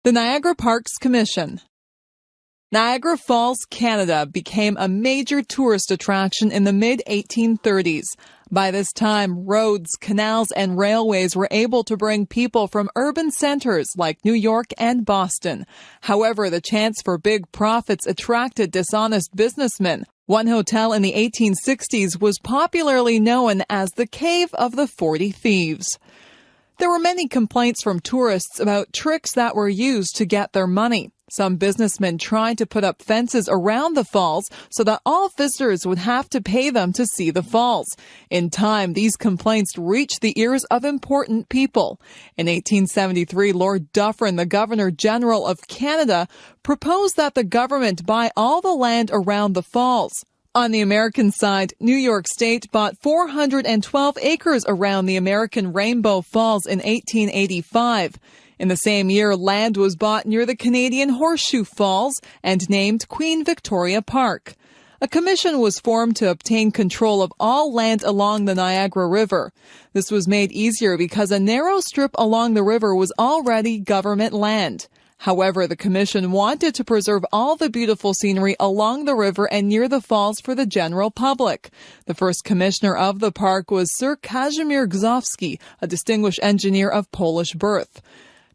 The Niagara Parks Commission. Niagara Falls, Canada became a major tourist attraction in the mid-1830s. By this time, roads, canals, and railways were able to bring people from urban centers like New York and Boston. However, the chance for big profits attracted dishonest businessmen. One hotel in the 1860s was popularly known as the Cave of the 40 Thieves. There were many complaints from tourists about tricks that were used to get their money. Some businessmen tried to put up fences around the falls so that all visitors would have to pay them to see the falls. In time, these complaints reached the ears of important people. In 1873, Lord Dufferin, the Governor-General of Canada, proposed that the government buy all the land around the falls. On the American side, New York State bought 412 acres around the American Rainbow Falls in 1885. In the same year, land was bought near the Canadian Horseshoe Falls and named Queen Victoria Park. A commission was formed to obtain control of all land along the Niagara River. This was made easier because a narrow strip along the river was already government land. However, the commission wanted to preserve all the beautiful scenery along the river and near the falls for the general public. The first commissioner of the park was Sir Kazimierz Gzowski, a distinguished engineer of Polish birth.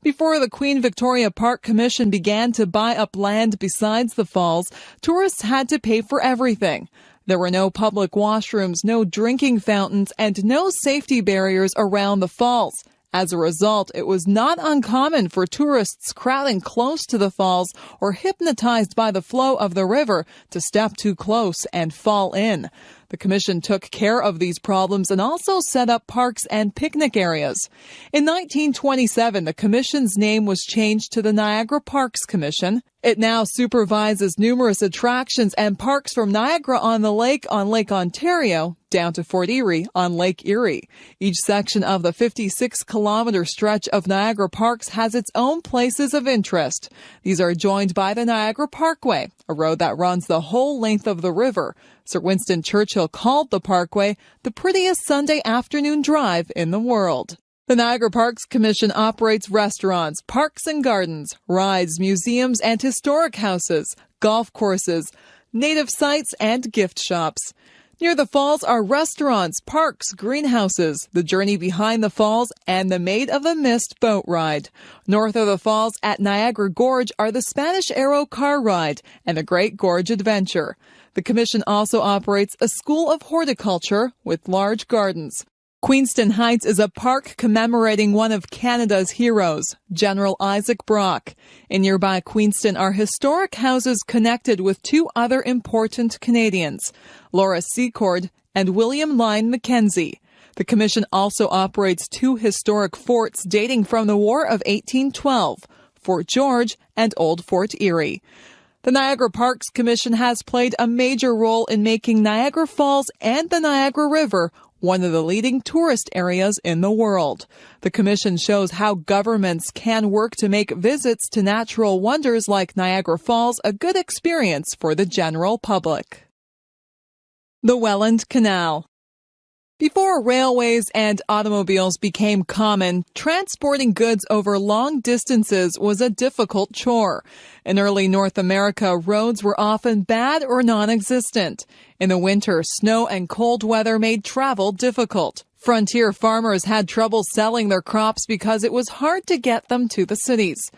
Before the Queen Victoria Park Commission began to buy up land besides the falls, tourists had to pay for everything. There were no public washrooms, no drinking fountains, and no safety barriers around the falls. As a result, it was not uncommon for tourists crowding close to the falls or hypnotized by the flow of the river to step too close and fall in. The commission took care of these problems and also set up parks and picnic areas. In 1927, the commission's name was changed to the Niagara Parks Commission. It now supervises numerous attractions and parks from Niagara-on-the-Lake on Lake Ontario down to Fort Erie on Lake Erie. Each section of the 56-kilometer stretch of Niagara Parks has its own places of interest. These are joined by the Niagara Parkway, a road that runs the whole length of the river. Sir Winston Churchill called the Parkway the prettiest Sunday afternoon drive in the world. The Niagara Parks Commission operates restaurants, parks and gardens, rides, museums and historic houses, golf courses, native sites and gift shops. Near the falls are restaurants, parks, greenhouses, the journey behind the falls, and the Maid of the Mist boat ride. North of the falls at Niagara Gorge are the Spanish Arrow car ride and the Great Gorge Adventure. The commission also operates a school of horticulture with large gardens. Queenston Heights is a park commemorating one of Canada's heroes, General Isaac Brock. In nearby Queenston are historic houses connected with two other important Canadians, Laura Secord and William Lyon Mackenzie. The commission also operates two historic forts dating from the War of 1812, Fort George and Old Fort Erie. The Niagara Parks Commission has played a major role in making Niagara Falls and the Niagara River one of the leading tourist areas in the world. The commission shows how governments can work to make visits to natural wonders like Niagara Falls a good experience for the general public. The Welland Canal. Before railways and automobiles became common, transporting goods over long distances was a difficult chore. In early North America, roads were often bad or non-existent. In the winter, snow and cold weather made travel difficult. Frontier farmers had trouble selling their crops because it was hard to get them to the cities.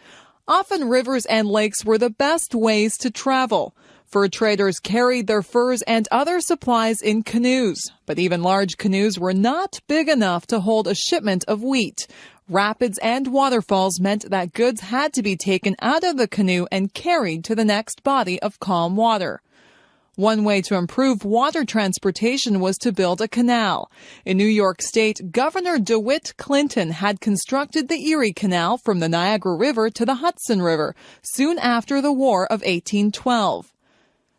Often rivers and lakes were the best ways to travel. Fur traders carried their furs and other supplies in canoes, but even large canoes were not big enough to hold a shipment of wheat. Rapids and waterfalls meant that goods had to be taken out of the canoe and carried to the next body of calm water. One way to improve water transportation was to build a canal. In New York State, Governor DeWitt Clinton had constructed the Erie Canal from the Niagara River to the Hudson River soon after the War of 1812.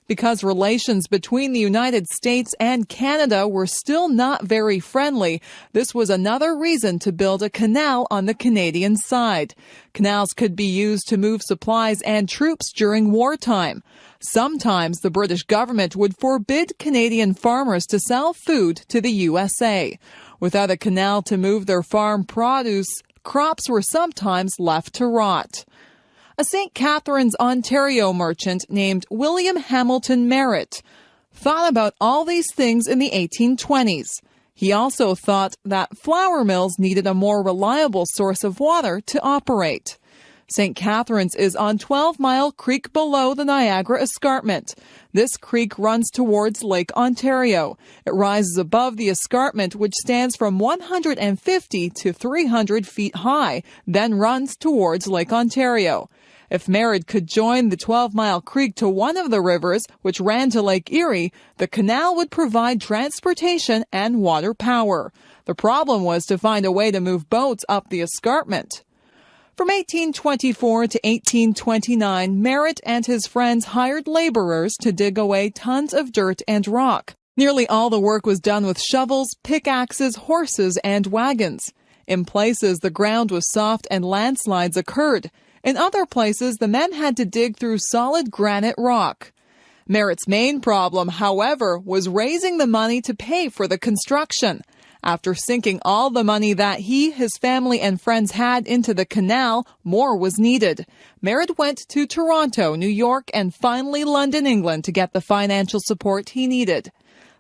Because relations between the United States and Canada were still not very friendly, this was another reason to build a canal on the Canadian side. Canals could be used to move supplies and troops during wartime. Sometimes the British government would forbid Canadian farmers to sell food to the USA. Without a canal to move their farm produce, crops were sometimes left to rot. A St. Catharines, Ontario merchant named William Hamilton Merritt thought about all these things in the 1820s. He also thought that flour mills needed a more reliable source of water to operate. St. Catharines is on 12 Mile Creek below the Niagara Escarpment. This creek runs towards Lake Ontario. It rises above the escarpment, which stands from 150 to 300 feet high, then runs towards Lake Ontario. If Merritt could join the 12 Mile Creek to one of the rivers, which ran to Lake Erie, the canal would provide transportation and water power. The problem was to find a way to move boats up the escarpment. From 1824 to 1829, Merritt and his friends hired laborers to dig away tons of dirt and rock. Nearly all the work was done with shovels, pickaxes, horses, and wagons. In places, the ground was soft and landslides occurred. In other places, the men had to dig through solid granite rock. Merritt's main problem, however, was raising the money to pay for the construction. After sinking all the money that he, his family, and friends had into the canal, more was needed. Merritt went to Toronto, New York, and finally London, England, to get the financial support he needed.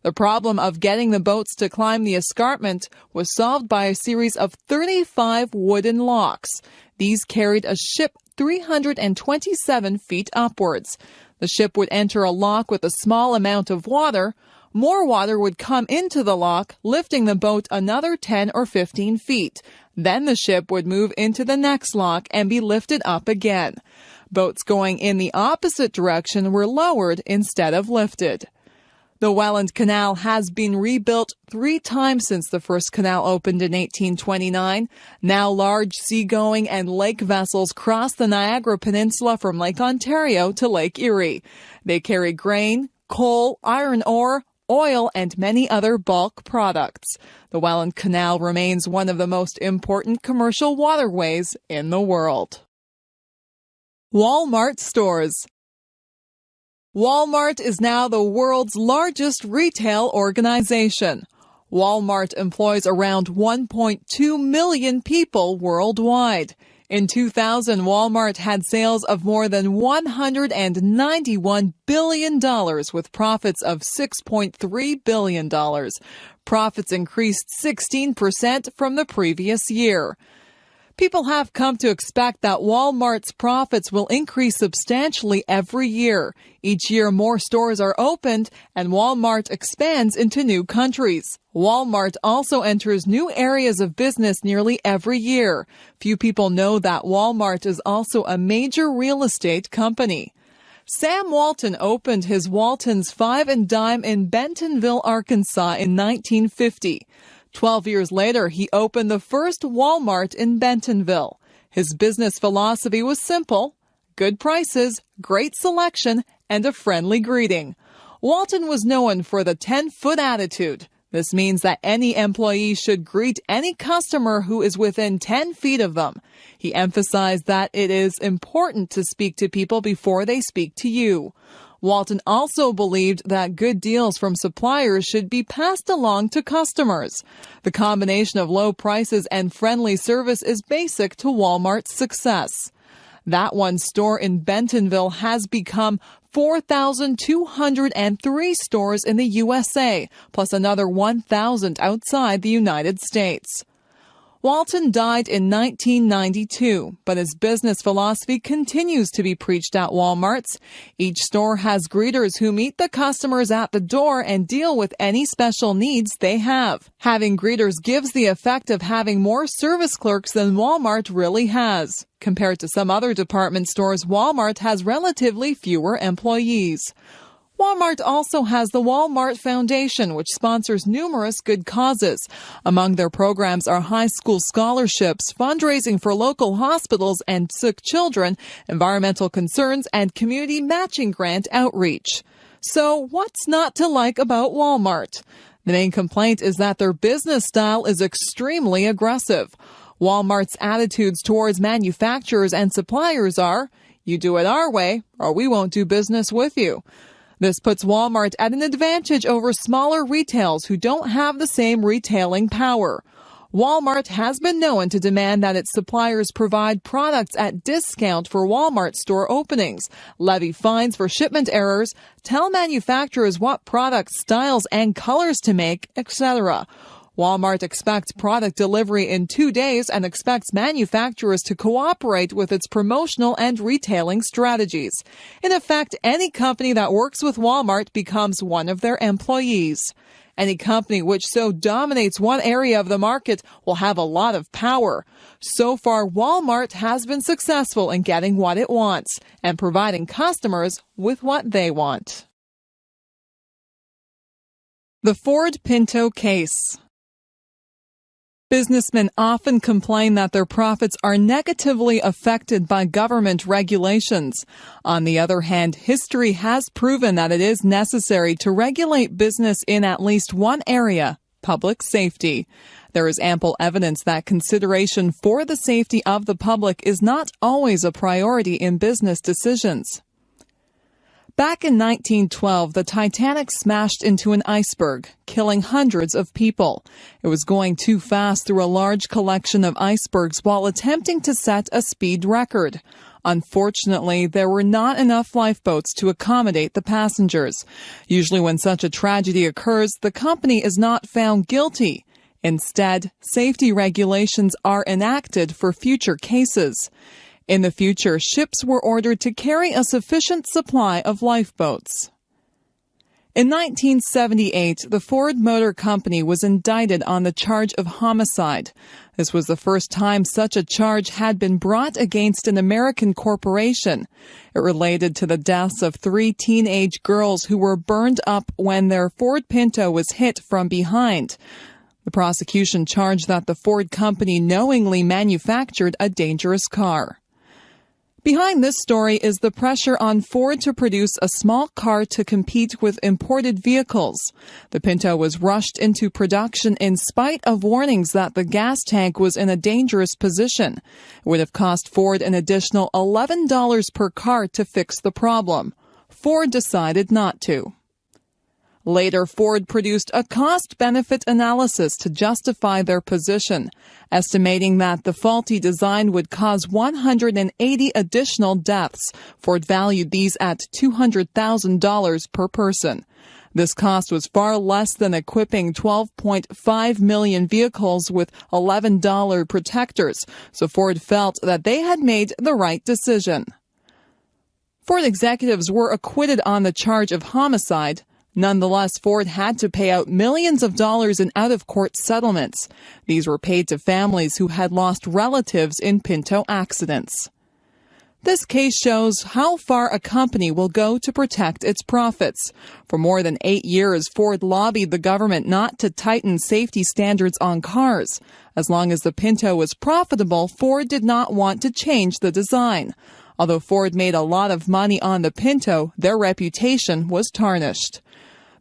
The problem of getting the boats to climb the escarpment was solved by a series of 35 wooden locks. These carried a ship 327 feet upwards. The ship would enter a lock with a small amount of water. More water would come into the lock, lifting the boat another 10 or 15 feet. Then the ship would move into the next lock and be lifted up again. Boats going in the opposite direction were lowered instead of lifted. The Welland Canal has been rebuilt 3 times since the first canal opened in 1829. Now large seagoing and lake vessels cross the Niagara Peninsula from Lake Ontario to Lake Erie. They carry grain, coal, iron ore, oil, and many other bulk products. The Welland Canal remains one of the most important commercial waterways in the world. Walmart stores. Walmart is now the world's largest retail organization. Walmart employs around 1.2 million people worldwide. In 2000, Walmart had sales of more than $191 billion with profits of $6.3 billion. Profits increased 16% from the previous year. People have come to expect that Walmart's profits will increase substantially every year. Each year, more stores are opened, and Walmart expands into new countries. Walmart also enters new areas of business nearly every year. Few people know that Walmart is also a major real estate company. Sam Walton opened his Walton's Five and Dime in Bentonville, Arkansas in 1950. 12 years later, he opened the first Walmart in Bentonville. His business philosophy was simple: good prices, great selection, and a friendly greeting. Walton was known for the 10-foot attitude. This means that any employee should greet any customer who is within 10 feet of them. He emphasized that it is important to speak to people before they speak to you. Walton also believed that good deals from suppliers should be passed along to customers. The combination of low prices and friendly service is basic to Walmart's success. That one store in Bentonville has become 4,203 stores in the USA, plus another 1,000 outside the United States. Walton died in 1992, but his business philosophy continues to be preached at Walmart's. Each store has greeters who meet the customers at the door and deal with any special needs they have. Having greeters gives the effect of having more service clerks than Walmart really has. Compared to some other department stores, Walmart has relatively fewer employees. Walmart also has the Walmart Foundation, which sponsors numerous good causes. Among their programs are high school scholarships, fundraising for local hospitals and sick children, environmental concerns, and community matching grant outreach. So, what's not to like about Walmart? The main complaint is that their business style is extremely aggressive. Walmart's attitudes towards manufacturers and suppliers are, you do it our way, or we won't do business with you. This puts Walmart at an advantage over smaller retailers who don't have the same retailing power. Walmart has been known to demand that its suppliers provide products at discount for Walmart store openings, levy fines for shipment errors, tell manufacturers what products, styles, and colors to make, etc. Walmart expects product delivery in 2 days and expects manufacturers to cooperate with its promotional and retailing strategies. In effect, any company that works with Walmart becomes one of their employees. Any company which so dominates one area of the market will have a lot of power. So far, Walmart has been successful in getting what it wants and providing customers with what they want. The Ford Pinto Case. Businessmen often complain that their profits are negatively affected by government regulations. On the other hand, history has proven that it is necessary to regulate business in at least one area, public safety. There is ample evidence that consideration for the safety of the public is not always a priority in business decisions. Back in 1912, the Titanic smashed into an iceberg, killing hundreds of people. It was going too fast through a large collection of icebergs while attempting to set a speed record. Unfortunately, there were not enough lifeboats to accommodate the passengers. Usually when such a tragedy occurs, the company is not found guilty. Instead, safety regulations are enacted for future cases. In the future, ships were ordered to carry a sufficient supply of lifeboats. In 1978, the Ford Motor Company was indicted on the charge of homicide. This was the first time such a charge had been brought against an American corporation. It related to the deaths of 3 teenage girls who were burned up when their Ford Pinto was hit from behind. The prosecution charged that the Ford Company knowingly manufactured a dangerous car. Behind this story is the pressure on Ford to produce a small car to compete with imported vehicles. The Pinto was rushed into production in spite of warnings that the gas tank was in a dangerous position. It would have cost Ford an additional $11 per car to fix the problem. Ford decided not to. Later, Ford produced a cost-benefit analysis to justify their position, estimating that the faulty design would cause 180 additional deaths. Ford valued these at $200,000 per person. This cost was far less than equipping 12.5 million vehicles with $11 protectors, so Ford felt that they had made the right decision. Ford executives were acquitted on the charge of homicide. Nonetheless, Ford had to pay out millions of dollars in out-of-court settlements. These were paid to families who had lost relatives in Pinto accidents. This case shows how far a company will go to protect its profits. For more than 8 years, Ford lobbied the government not to tighten safety standards on cars. As long as the Pinto was profitable, Ford did not want to change the design. Although Ford made a lot of money on the Pinto, their reputation was tarnished.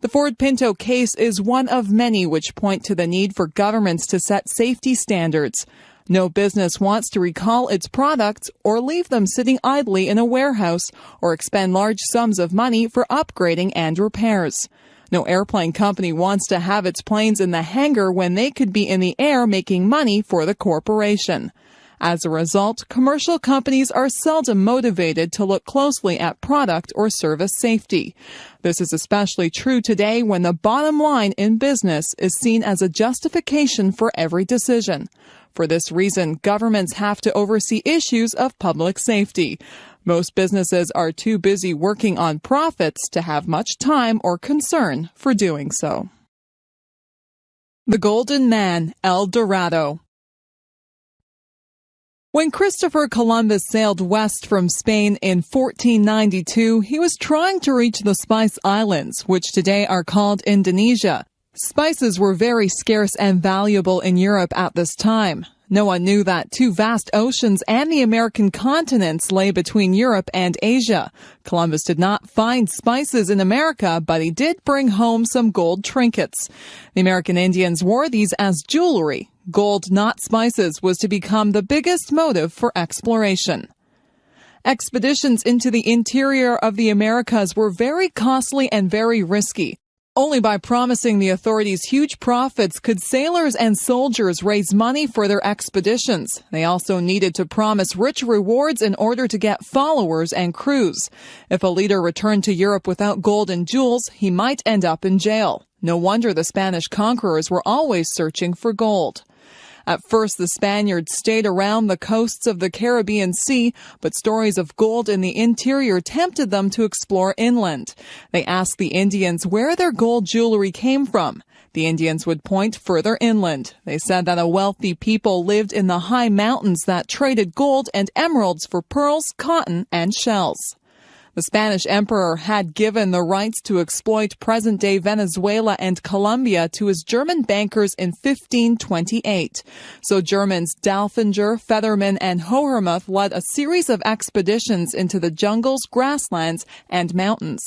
The Ford Pinto case is one of many which point to the need for governments to set safety standards. No business wants to recall its products or leave them sitting idly in a warehouse or expend large sums of money for upgrading and repairs. No airplane company wants to have its planes in the hangar when they could be in the air making money for the corporation. As a result, commercial companies are seldom motivated to look closely at product or service safety. This is especially true today when the bottom line in business is seen as a justification for every decision. For this reason, governments have to oversee issues of public safety. Most businesses are too busy working on profits to have much time or concern for doing so. The Golden Man, El Dorado. When Christopher Columbus sailed west from Spain in 1492, he was trying to reach the Spice Islands, which today are called Indonesia. Spices were very scarce and valuable in Europe at this time. No one knew that 2 vast oceans and the American continents lay between Europe and Asia. Columbus did not find spices in America, but he did bring home some gold trinkets. The American Indians wore these as jewelry. Gold, not spices, was to become the biggest motive for exploration. Expeditions into the interior of the Americas were very costly and very risky. Only by promising the authorities huge profits could sailors and soldiers raise money for their expeditions. They also needed to promise rich rewards in order to get followers and crews. If a leader returned to Europe without gold and jewels, he might end up in jail. No wonder the Spanish conquerors were always searching for gold. At first, the Spaniards stayed around the coasts of the Caribbean Sea, but stories of gold in the interior tempted them to explore inland. They asked the Indians where their gold jewelry came from. The Indians would point further inland. They said that a wealthy people lived in the high mountains that traded gold and emeralds for pearls, cotton, and shells. The Spanish emperor had given the rights to exploit present-day Venezuela and Colombia to his German bankers in 1528. So Germans Dalfinger, Fetherman, and Hohermuth led a series of expeditions into the jungles, grasslands, and mountains.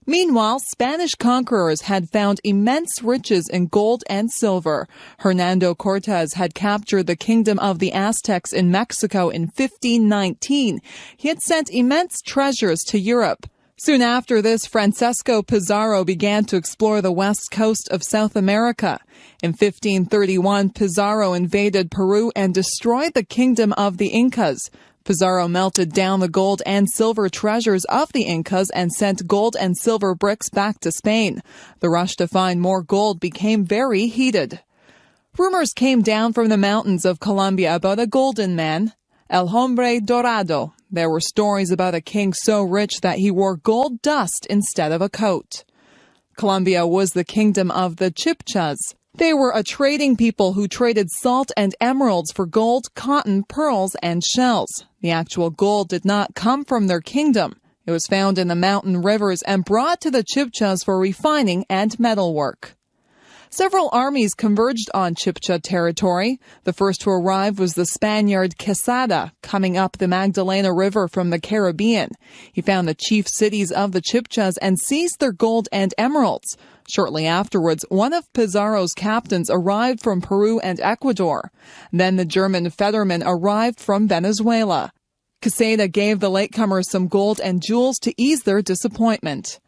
Meanwhile, Spanish conquerors had found immense riches in gold and silver. Hernando Cortez had captured the kingdom of the Aztecs in Mexico in 1519. He had sent immense treasures to Europe. Soon after this, Francisco Pizarro began to explore the west coast of South America. In 1531, Pizarro invaded Peru and destroyed the kingdom of the Incas. Pizarro melted down the gold and silver treasures of the Incas and sent gold and silver bricks back to Spain. The rush to find more gold became very heated. Rumors came down from the mountains of Colombia about a golden man, El Hombre Dorado. There were stories about a king so rich that he wore gold dust instead of a coat. Colombia was the kingdom of the Chibchas. They were a trading people who traded salt and emeralds for gold, cotton, pearls, and shells. The actual gold did not come from their kingdom. It was found in the mountain rivers and brought to the Chibchas for refining and metalwork. Several armies converged on Chibcha territory. The first to arrive was the Spaniard Quesada, coming up the Magdalena River from the Caribbean. He found the chief cities of the Chibchas and seized their gold and emeralds. Shortly afterwards, one of Pizarro's captains arrived from Peru and Ecuador. Then the German Fetherman arrived from Venezuela. Quesada gave the latecomers some gold and jewels to ease their disappointment.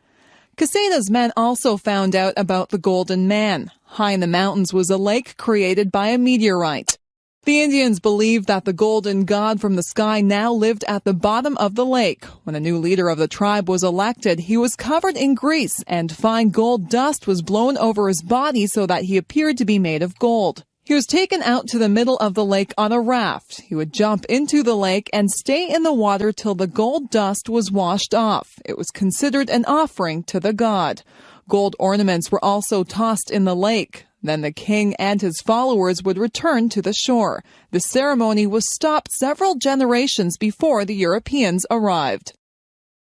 Quesada's men also found out about the Golden Man. High in the mountains was a lake created by a meteorite. The Indians believed that the golden god from the sky now lived at the bottom of the lake. When a new leader of the tribe was elected, he was covered in grease, and fine gold dust was blown over his body so that he appeared to be made of gold. He was taken out to the middle of the lake on a raft. He would jump into the lake and stay in the water till the gold dust was washed off. It was considered an offering to the god. Gold ornaments were also tossed in the lake. Then the king and his followers would return to the shore. The ceremony was stopped several generations before the Europeans arrived.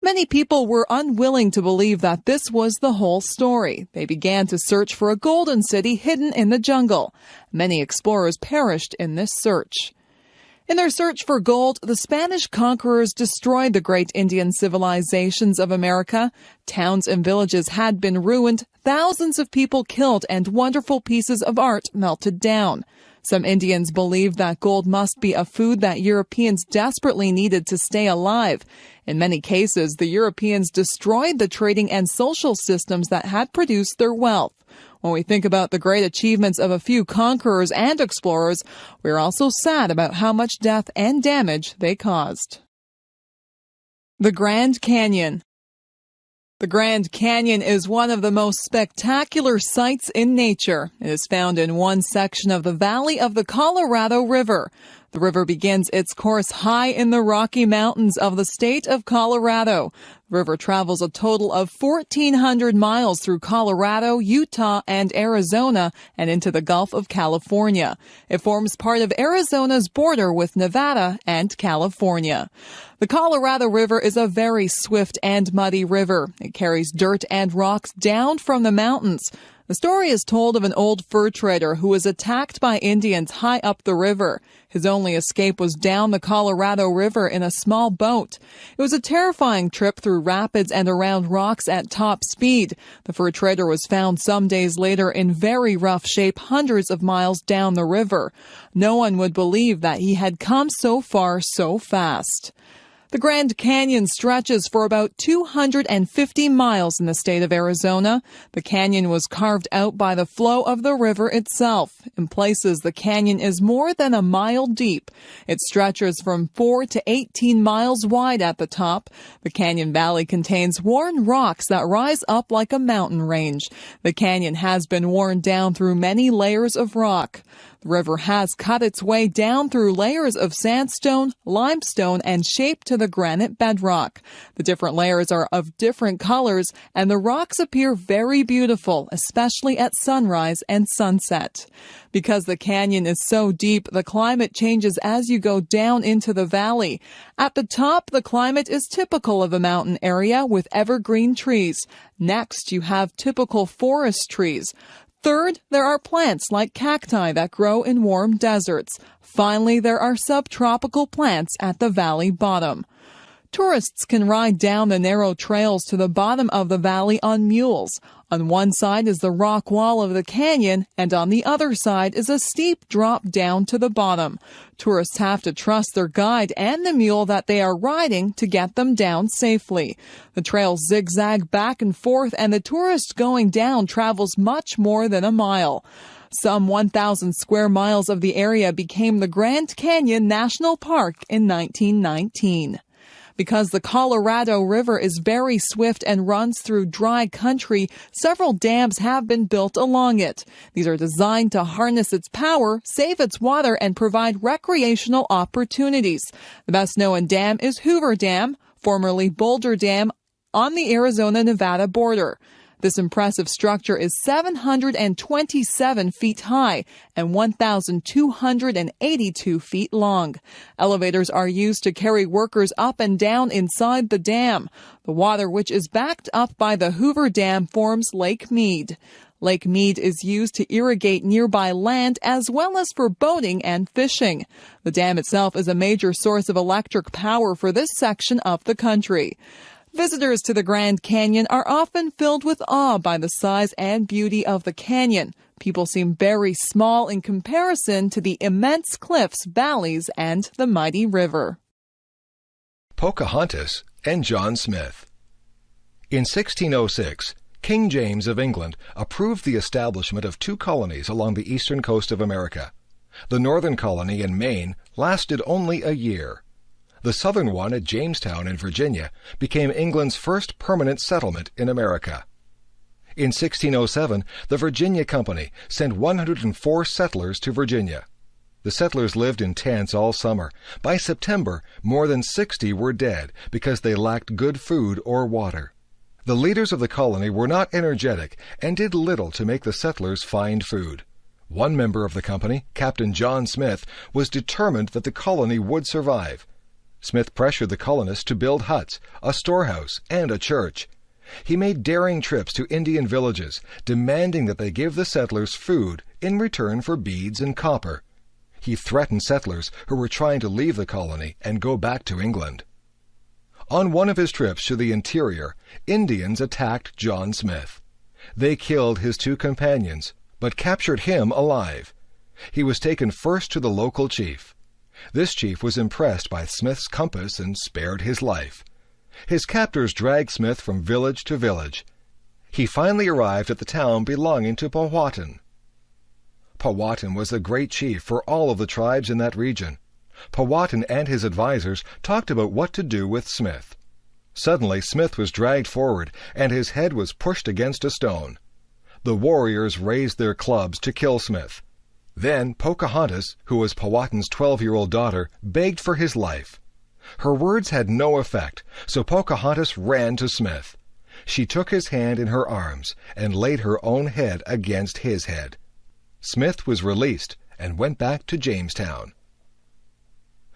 Many people were unwilling to believe that this was the whole story. They began to search for a golden city hidden in the jungle. Many explorers perished in this search. In their search for gold, the Spanish conquerors destroyed the great Indian civilizations of America. Towns and villages had been ruined, thousands of people killed, and wonderful pieces of art melted down. Some Indians believed that gold must be a food that Europeans desperately needed to stay alive. In many cases, the Europeans destroyed the trading and social systems that had produced their wealth. When we think about the great achievements of a few conquerors and explorers, we are also sad about how much death and damage they caused. The Grand Canyon. The Grand Canyon is one of the most spectacular sights in nature. It is found in one section of the valley of the Colorado River. The river begins its course high in the Rocky Mountains of the state of Colorado. The river travels a total of 1,400 miles through Colorado, Utah, and Arizona, and into the Gulf of California. It forms part of Arizona's border with Nevada and California. The Colorado River is a very swift and muddy river. It carries dirt and rocks down from the mountains. The story is told of an old fur trader who was attacked by Indians high up the river. His only escape was down the Colorado River in a small boat. It was a terrifying trip through rapids and around rocks at top speed. The fur trader was found some days later in very rough shape hundreds of miles down the river. No one would believe that he had come so far so fast. The Grand Canyon stretches for about 250 miles in the state of Arizona. The canyon was carved out by the flow of the river itself. In places, the canyon is more than a mile deep. It stretches from 4 to 18 miles wide at the top. The canyon valley contains worn rocks that rise up like a mountain range. The canyon has been worn down through many layers of rock. The river has cut its way down through layers of sandstone, limestone, and shaped to the granite bedrock. The different layers are of different colors, and the rocks appear very beautiful, especially at sunrise and sunset. Because the canyon is so deep, the climate changes as you go down into the valley. At the top, the climate is typical of a mountain area with evergreen trees. Next, you have typical forest trees. Third, there are plants like cacti that grow in warm deserts. Finally, there are subtropical plants at the valley bottom. Tourists can ride down the narrow trails to the bottom of the valley on mules. On one side is the rock wall of the canyon, and on the other side is a steep drop down to the bottom. Tourists have to trust their guide and the mule that they are riding to get them down safely. The trails zigzag back and forth, and the tourist going down travels much more than a mile. Some 1,000 square miles of the area became the Grand Canyon National Park in 1919. Because the Colorado River is very swift and runs through dry country, several dams have been built along it. These are designed to harness its power, save its water, and provide recreational opportunities. The best-known dam is Hoover Dam, formerly Boulder Dam, on the Arizona-Nevada border. This impressive structure is 727 feet high and 1,282 feet long. Elevators are used to carry workers up and down inside the dam. The water, which is backed up by the Hoover Dam, forms Lake Mead. Lake Mead is used to irrigate nearby land as well as for boating and fishing. The dam itself is a major source of electric power for this section of the country. Visitors to the Grand Canyon are often filled with awe by the size and beauty of the canyon. People seem very small in comparison to the immense cliffs, valleys, and the mighty river. Pocahontas and John Smith. In 1606, King James of England approved the establishment of 2 colonies along the eastern coast of America. The northern colony in Maine lasted only a year. The southern one at Jamestown in Virginia became England's first permanent settlement in America. In 1607, the Virginia Company sent 104 settlers to Virginia. The settlers lived in tents all summer. By September, more than 60 were dead because they lacked good food or water. The leaders of the colony were not energetic and did little to make the settlers find food. One member of the company, Captain John Smith, was determined that the colony would survive. Smith pressured the colonists to build huts, a storehouse, and a church. He made daring trips to Indian villages, demanding that they give the settlers food in return for beads and copper. He threatened settlers who were trying to leave the colony and go back to England. On one of his trips to the interior, Indians attacked John Smith. They killed his 2 companions, but captured him alive. He was taken first to the local chief. This chief was impressed by Smith's compass and spared his life. His captors dragged Smith from village to village. He finally arrived at the town belonging to Powhatan. Powhatan was a great chief for all of the tribes in that region. Powhatan and his advisers talked about what to do with Smith. Suddenly, Smith was dragged forward, and his head was pushed against a stone. The warriors raised their clubs to kill Smith. Then Pocahontas, who was Powhatan's 12-year-old daughter, begged for his life. Her words had no effect, so Pocahontas ran to Smith. She took his hand in her arms and laid her own head against his head. Smith was released and went back to Jamestown.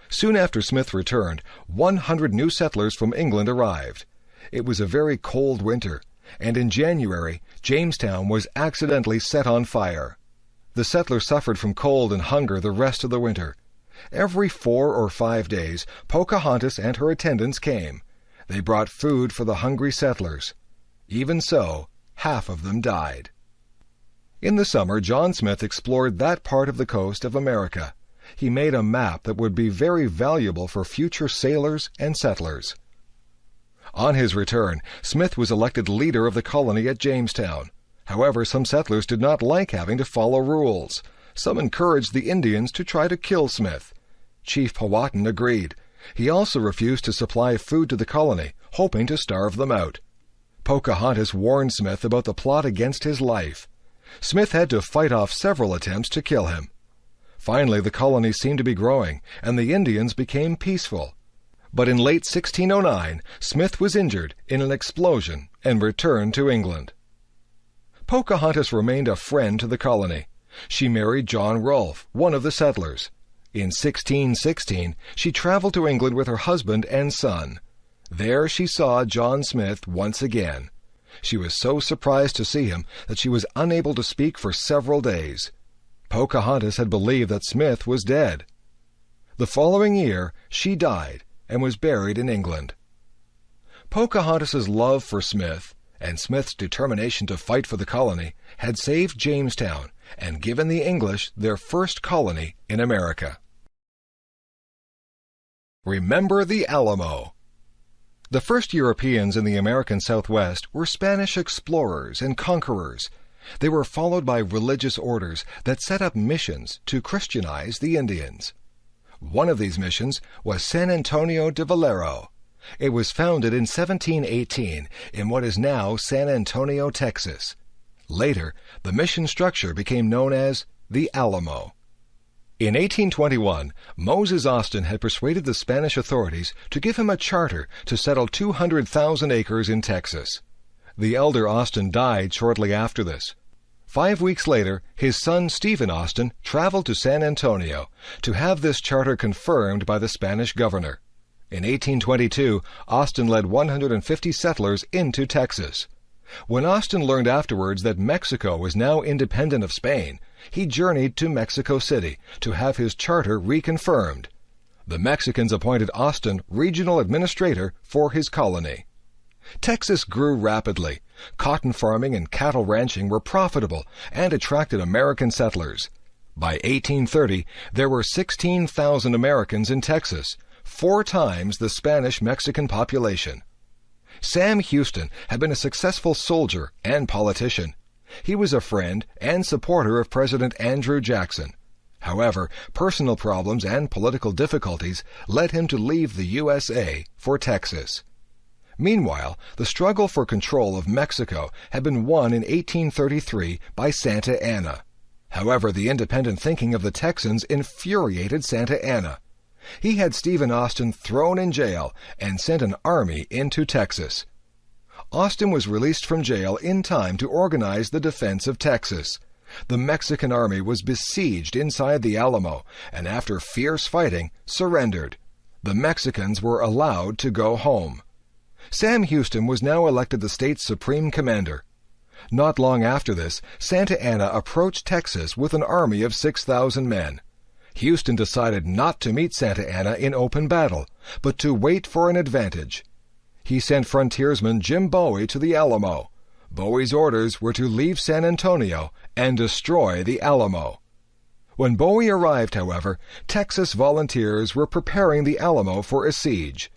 Soon after Smith returned, 100 new settlers from England arrived. It was a very cold winter, and in January, Jamestown was accidentally set on fire. The settlers suffered from cold and hunger the rest of the winter. Every 4 or 5 days, Pocahontas and her attendants came. They brought food for the hungry settlers. Even so, half of them died. In the summer, John Smith explored that part of the coast of America. He made a map that would be very valuable for future sailors and settlers. On his return, Smith was elected leader of the colony at Jamestown. However, some settlers did not like having to follow rules. Some encouraged the Indians to try to kill Smith. Chief Powhatan agreed. He also refused to supply food to the colony, hoping to starve them out. Pocahontas warned Smith about the plot against his life. Smith had to fight off several attempts to kill him. Finally, the colony seemed to be growing, and the Indians became peaceful. But in late 1609, Smith was injured in an explosion and returned to England. Pocahontas remained a friend to the colony. She married John Rolfe, one of the settlers. In 1616, she traveled to England with her husband and son. There she saw John Smith once again. She was so surprised to see him that she was unable to speak for several days. Pocahontas had believed that Smith was dead. The following year, she died and was buried in England. Pocahontas's love for Smith and Smith's determination to fight for the colony had saved Jamestown and given the English their first colony in America. Remember the Alamo. The first Europeans in the American Southwest were Spanish explorers and conquerors. They were followed by religious orders that set up missions to Christianize the Indians. One of these missions was San Antonio de Valero. It was founded in 1718 in what is now San Antonio, Texas. Later, the mission structure became known as the Alamo. In 1821, Moses Austin had persuaded the Spanish authorities to give him a charter to settle 200,000 acres in Texas. The elder Austin died shortly after this. 5 weeks later, his son Stephen Austin traveled to San Antonio to have this charter confirmed by the Spanish governor. In 1822, Austin led 150 settlers into Texas. When Austin learned afterwards that Mexico was now independent of Spain, he journeyed to Mexico City to have his charter reconfirmed. The Mexicans appointed Austin regional administrator for his colony. Texas grew rapidly. Cotton farming and cattle ranching were profitable and attracted American settlers. By 1830, there were 16,000 Americans in Texas, 4 times the Spanish-Mexican population. Sam Houston had been a successful soldier and politician. He was a friend and supporter of President Andrew Jackson. However, personal problems and political difficulties led him to leave the USA for Texas. Meanwhile, the struggle for control of Mexico had been won in 1833 by Santa Anna. However, the independent thinking of the Texans infuriated Santa Anna. He had Stephen Austin thrown in jail and sent an army into Texas. Austin was released from jail in time to organize the defense of Texas. The Mexican army was besieged inside the Alamo, and after fierce fighting, surrendered. The Mexicans were allowed to go home. Sam Houston was now elected the state's supreme commander. Not long after this, Santa Anna approached Texas with an army of 6,000 men. Houston decided not to meet Santa Anna in open battle, but to wait for an advantage. He sent frontiersman Jim Bowie to the Alamo. Bowie's orders were to leave San Antonio and destroy the Alamo. When Bowie arrived, however, Texas volunteers were preparing the Alamo for a siege.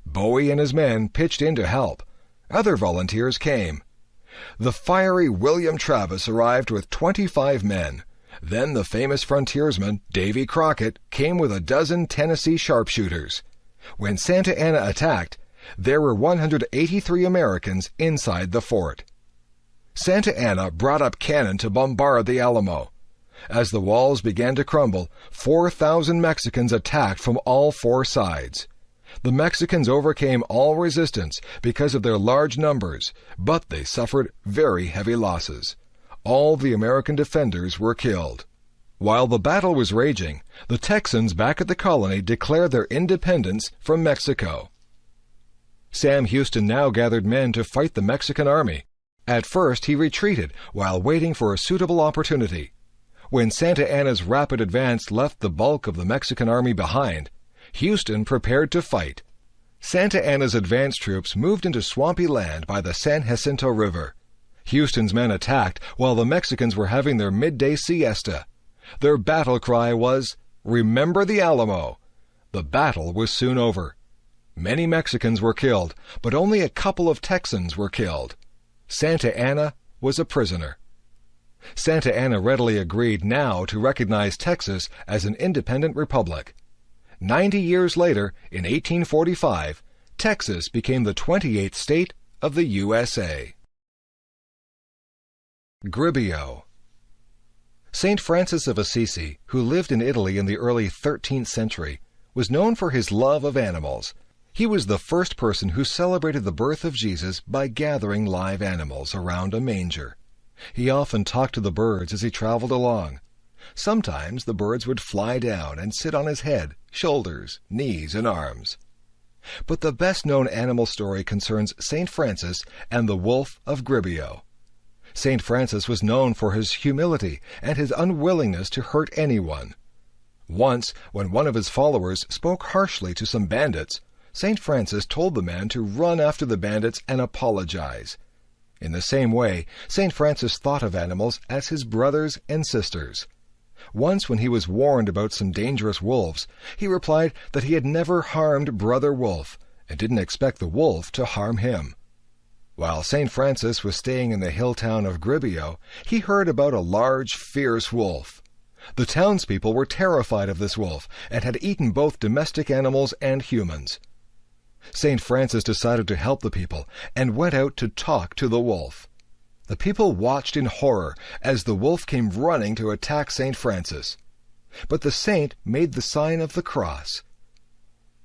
Bowie and his men pitched in to help. Other volunteers came. The fiery William Travis arrived with 25 men. Then the famous frontiersman, Davy Crockett, came with a dozen Tennessee sharpshooters. When Santa Anna attacked, there were 183 Americans inside the fort. Santa Anna brought up cannon to bombard the Alamo. As the walls began to crumble, 4,000 Mexicans attacked from all 4 sides. The Mexicans overcame all resistance because of their large numbers, but they suffered very heavy losses. All the American defenders were killed. While the battle was raging, the Texans back at the colony declared their independence from Mexico. Sam Houston now gathered men to fight the Mexican army. At first he retreated while waiting for a suitable opportunity. When Santa Anna's rapid advance left the bulk of the Mexican army behind, Houston prepared to fight. Santa Anna's advance troops moved into swampy land by the San Jacinto River. Houston's men attacked while the Mexicans were having their midday siesta. Their battle cry was, Remember the Alamo. The battle was soon over. Many Mexicans were killed, but only a couple of Texans were killed. Santa Anna was a prisoner. Santa Anna readily agreed now to recognize Texas as an independent republic. 90 years later, in 1845, Texas became the 28th state of the USA. Gribbio. Saint Francis of Assisi, who lived in Italy in the early 13th century, was known for his love of animals. He was the first person who celebrated the birth of Jesus by gathering live animals around a manger. He often talked to the birds as he traveled along. Sometimes the birds would fly down and sit on his head, shoulders, knees, and arms. But the best-known animal story concerns Saint Francis and the wolf of Gribbio. Saint Francis was known for his humility and his unwillingness to hurt anyone. Once, when one of his followers spoke harshly to some bandits, Saint Francis told the man to run after the bandits and apologize. In the same way, Saint Francis thought of animals as his brothers and sisters. Once when he was warned about some dangerous wolves, he replied that he had never harmed Brother Wolf and didn't expect the wolf to harm him. While Saint Francis was staying in the hill town of Gribbio, he heard about a large, fierce wolf. The townspeople were terrified of this wolf and had eaten both domestic animals and humans. Saint Francis decided to help the people and went out to talk to the wolf. The people watched in horror as the wolf came running to attack Saint Francis. But the saint made the sign of the cross.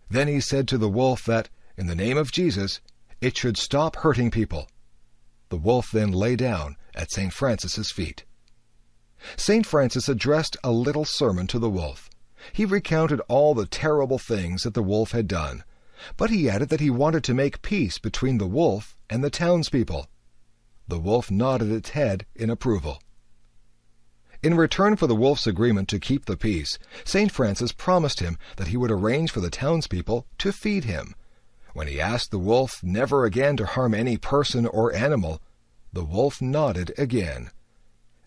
Then he said to the wolf that, in the name of Jesus, it should stop hurting people. The wolf then lay down at Saint Francis's feet. Saint Francis addressed a little sermon to the wolf. He recounted all the terrible things that the wolf had done, but he added that he wanted to make peace between the wolf and the townspeople. The wolf nodded its head in approval. In return for the wolf's agreement to keep the peace, Saint Francis promised him that he would arrange for the townspeople to feed him. When he asked the wolf never again to harm any person or animal, the wolf nodded again.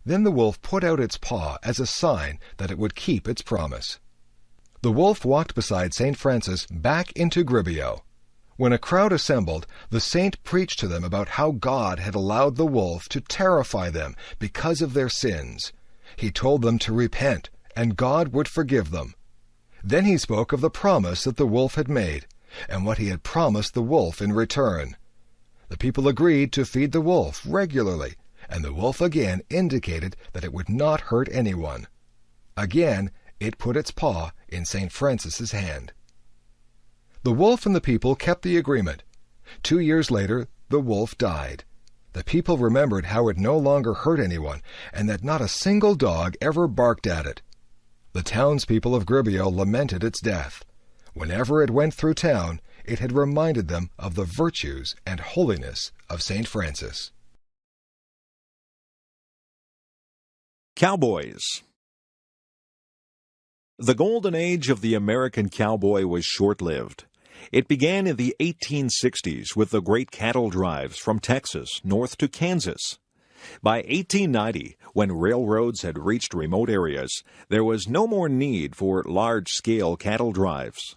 Then the wolf put out its paw as a sign that it would keep its promise. The wolf walked beside Saint Francis back into Gribbio. When a crowd assembled, the saint preached to them about how God had allowed the wolf to terrify them because of their sins. He told them to repent, and God would forgive them. Then he spoke of the promise that the wolf had made, and what he had promised the wolf in return. The people agreed to feed the wolf regularly, and the wolf again indicated that it would not hurt anyone. Again, it put its paw in St. Francis's hand. The wolf and the people kept the agreement. 2 years later, the wolf died. The people remembered how it no longer hurt anyone, and that not a single dog ever barked at it. The townspeople of Gribbio lamented its death. Whenever it went through town, it had reminded them of the virtues and holiness of St. Francis. Cowboys. The golden age of the American cowboy was short-lived. It began in the 1860s with the great cattle drives from Texas north to Kansas. By 1890, when railroads had reached remote areas, there was no more need for large-scale cattle drives.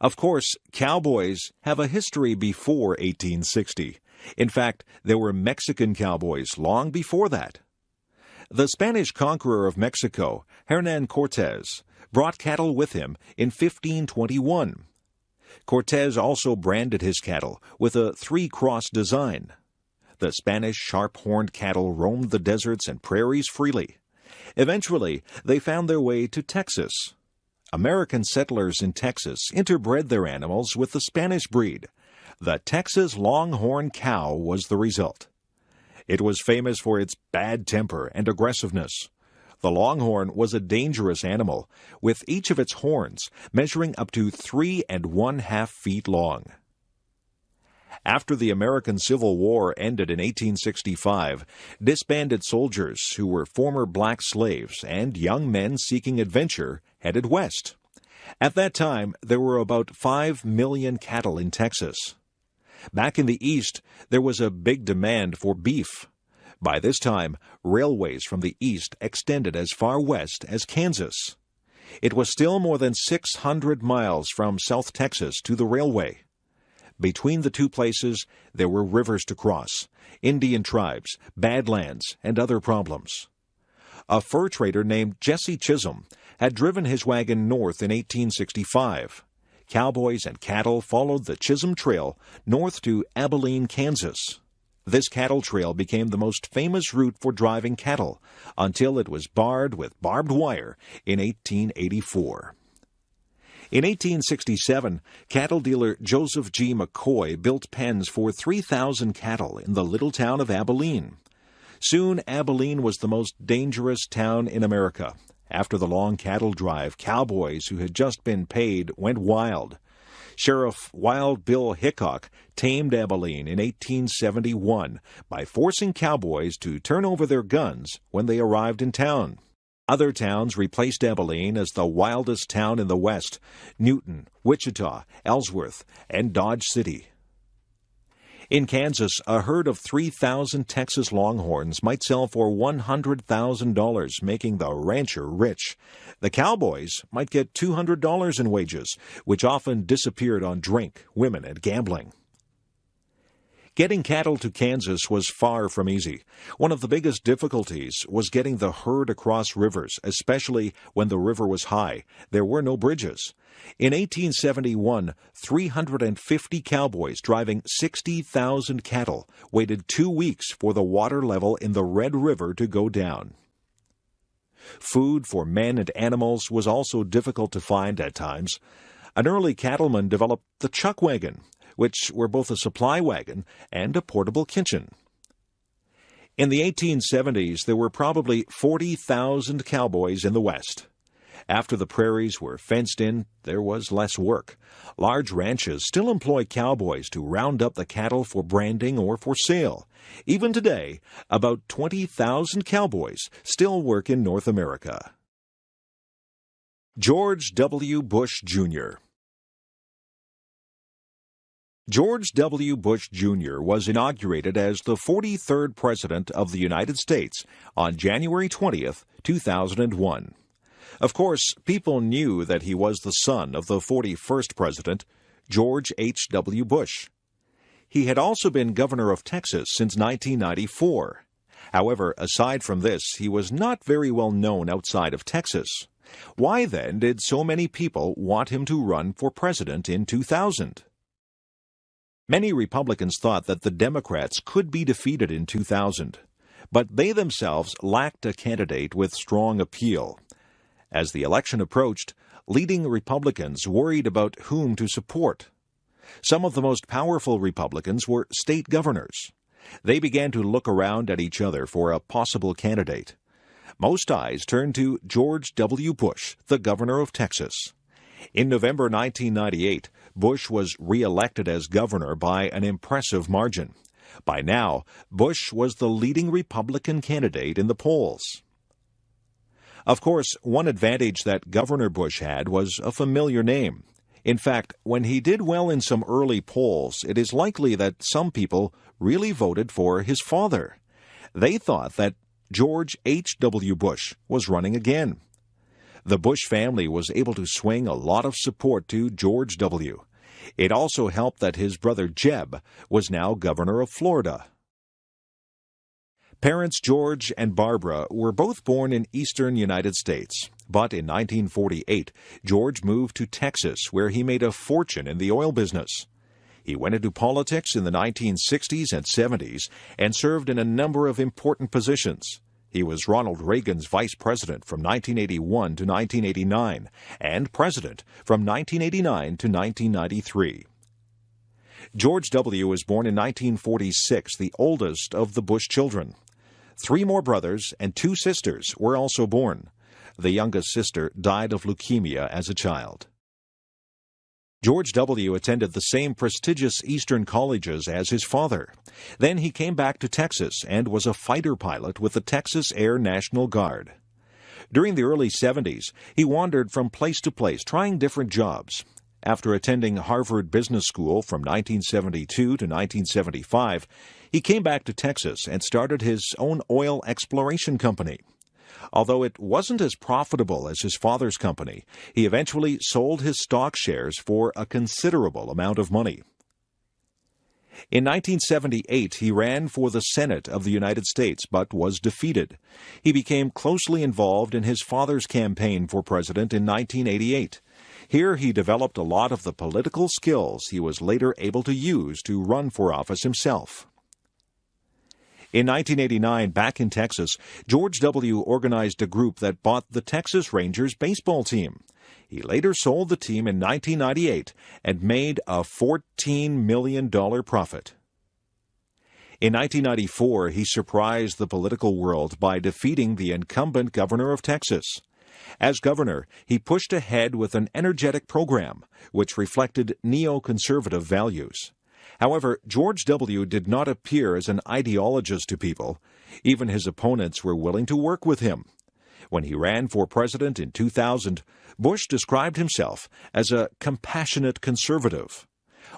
Of course, cowboys have a history before 1860. In fact, there were Mexican cowboys long before that. The Spanish conqueror of Mexico, Hernán Cortés, brought cattle with him in 1521. Cortés also branded his cattle with a three-cross design. The Spanish sharp-horned cattle roamed the deserts and prairies freely. Eventually, they found their way to Texas. American settlers in Texas interbred their animals with the Spanish breed. The Texas Longhorn cow was the result. It was famous for its bad temper and aggressiveness. The Longhorn was a dangerous animal, with each of its horns measuring up to 3 1/2 feet long. After the American Civil War ended in 1865, disbanded soldiers who were former black slaves and young men seeking adventure headed west. At that time, there were about 5 million cattle in Texas. Back in the East, there was a big demand for beef. By this time, railways from the East extended as far west as Kansas. It was still more than 600 miles from South Texas to the railway. Between the two places, there were rivers to cross, Indian tribes, badlands, and other problems. A fur trader named Jesse Chisholm had driven his wagon north in 1865. Cowboys and cattle followed the Chisholm Trail north to Abilene, Kansas. This cattle trail became the most famous route for driving cattle until it was barred with barbed wire in 1884. In 1867, cattle dealer Joseph G. McCoy built pens for 3,000 cattle in the little town of Abilene. Soon, Abilene was the most dangerous town in America. After the long cattle drive, cowboys who had just been paid went wild. Sheriff Wild Bill Hickok tamed Abilene in 1871 by forcing cowboys to turn over their guns when they arrived in town. Other towns replaced Abilene as the wildest town in the West: Newton, Wichita, Ellsworth, and Dodge City. In Kansas, a herd of 3,000 Texas Longhorns might sell for $100,000, making the rancher rich. The cowboys might get $200 in wages, which often disappeared on drink, women, and gambling. Getting cattle to Kansas was far from easy. One of the biggest difficulties was getting the herd across rivers, especially when the river was high. There were no bridges. In 1871, 350 cowboys driving 60,000 cattle waited 2 weeks for the water level in the Red River to go down. Food for men and animals was also difficult to find at times. An early cattleman developed the chuck wagon, which were both a supply wagon and a portable kitchen. In the 1870s, there were probably 40,000 cowboys in the West. After the prairies were fenced in, there was less work. Large ranches still employ cowboys to round up the cattle for branding or for sale. Even today, about 20,000 cowboys still work in North America. George W. Bush, Jr. George W. Bush, Jr. was inaugurated as the 43rd President of the United States on January 20th, 2001. Of course, people knew that he was the son of the 41st President, George H.W. Bush. He had also been governor of Texas since 1994. However, aside from this, he was not very well known outside of Texas. Why then did so many people want him to run for president in 2000? Many Republicans thought that the Democrats could be defeated in 2000, but they themselves lacked a candidate with strong appeal. As the election approached, leading Republicans worried about whom to support. Some of the most powerful Republicans were state governors. They began to look around at each other for a possible candidate. Most eyes turned to George W. Bush, the governor of Texas. In November 1998, Bush was re-elected as governor by an impressive margin. By now, Bush was the leading Republican candidate in the polls. Of course, one advantage that Governor Bush had was a familiar name. In fact, when he did well in some early polls, it is likely that some people really voted for his father. They thought that George H.W. Bush was running again. The Bush family was able to swing a lot of support to George W. It also helped that his brother Jeb was now governor of Florida. Parents George and Barbara were both born in eastern United States, but in 1948, George moved to Texas, where he made a fortune in the oil business. He went into politics in the 1960s and 70s and served in a number of important positions. He was Ronald Reagan's vice president from 1981 to 1989 and president from 1989 to 1993. George W. was born in 1946, the oldest of the Bush children. 3 more brothers and 2 sisters were also born. The youngest sister died of leukemia as a child. George W. attended the same prestigious Eastern colleges as his father. Then he came back to Texas and was a fighter pilot with the Texas Air National Guard. During the early 70s, he wandered from place to place, trying different jobs. After attending Harvard Business School from 1972 to 1975, he came back to Texas and started his own oil exploration company. Although it wasn't as profitable as his father's company, he eventually sold his stock shares for a considerable amount of money. In 1978, he ran for the Senate of the United States, but was defeated. He became closely involved in his father's campaign for president in 1988. Here he developed a lot of the political skills he was later able to use to run for office himself. In 1989, back in Texas, George W. organized a group that bought the Texas Rangers baseball team. He later sold the team in 1998 and made a $14 million profit. In 1994, he surprised the political world by defeating the incumbent governor of Texas. As governor, he pushed ahead with an energetic program, which reflected neoconservative values. However, George W. did not appear as an ideologist to people. Even his opponents were willing to work with him. When he ran for president in 2000, Bush described himself as a compassionate conservative.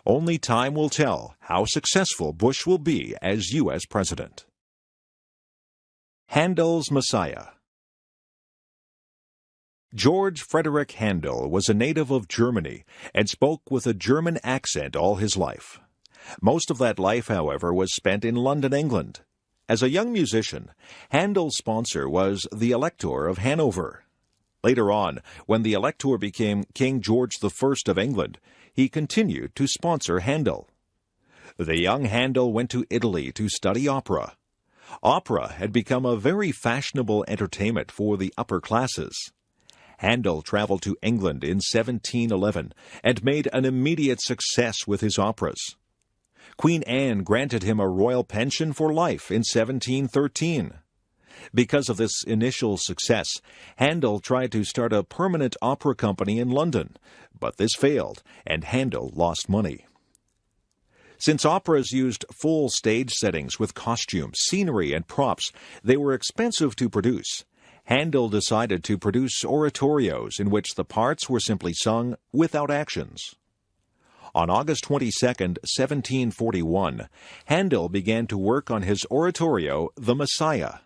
Only time will tell how successful Bush will be as U.S. president. Handel's Messiah. George Frederick Handel was a native of Germany and spoke with a German accent all his life. Most of that life, however, was spent in London, England. As a young musician, Handel's sponsor was the Elector of Hanover. Later on, when the Elector became King George I of England, he continued to sponsor Handel. The young Handel went to Italy to study opera. Opera had become a very fashionable entertainment for the upper classes. Handel traveled to England in 1711 and made an immediate success with his operas. Queen Anne granted him a royal pension for life in 1713. Because of this initial success, Handel tried to start a permanent opera company in London, but this failed, and Handel lost money. Since operas used full stage settings with costumes, scenery, and props, they were expensive to produce. Handel decided to produce oratorios in which the parts were simply sung without actions. On August 22, 1741, Handel began to work on his oratorio, The Messiah.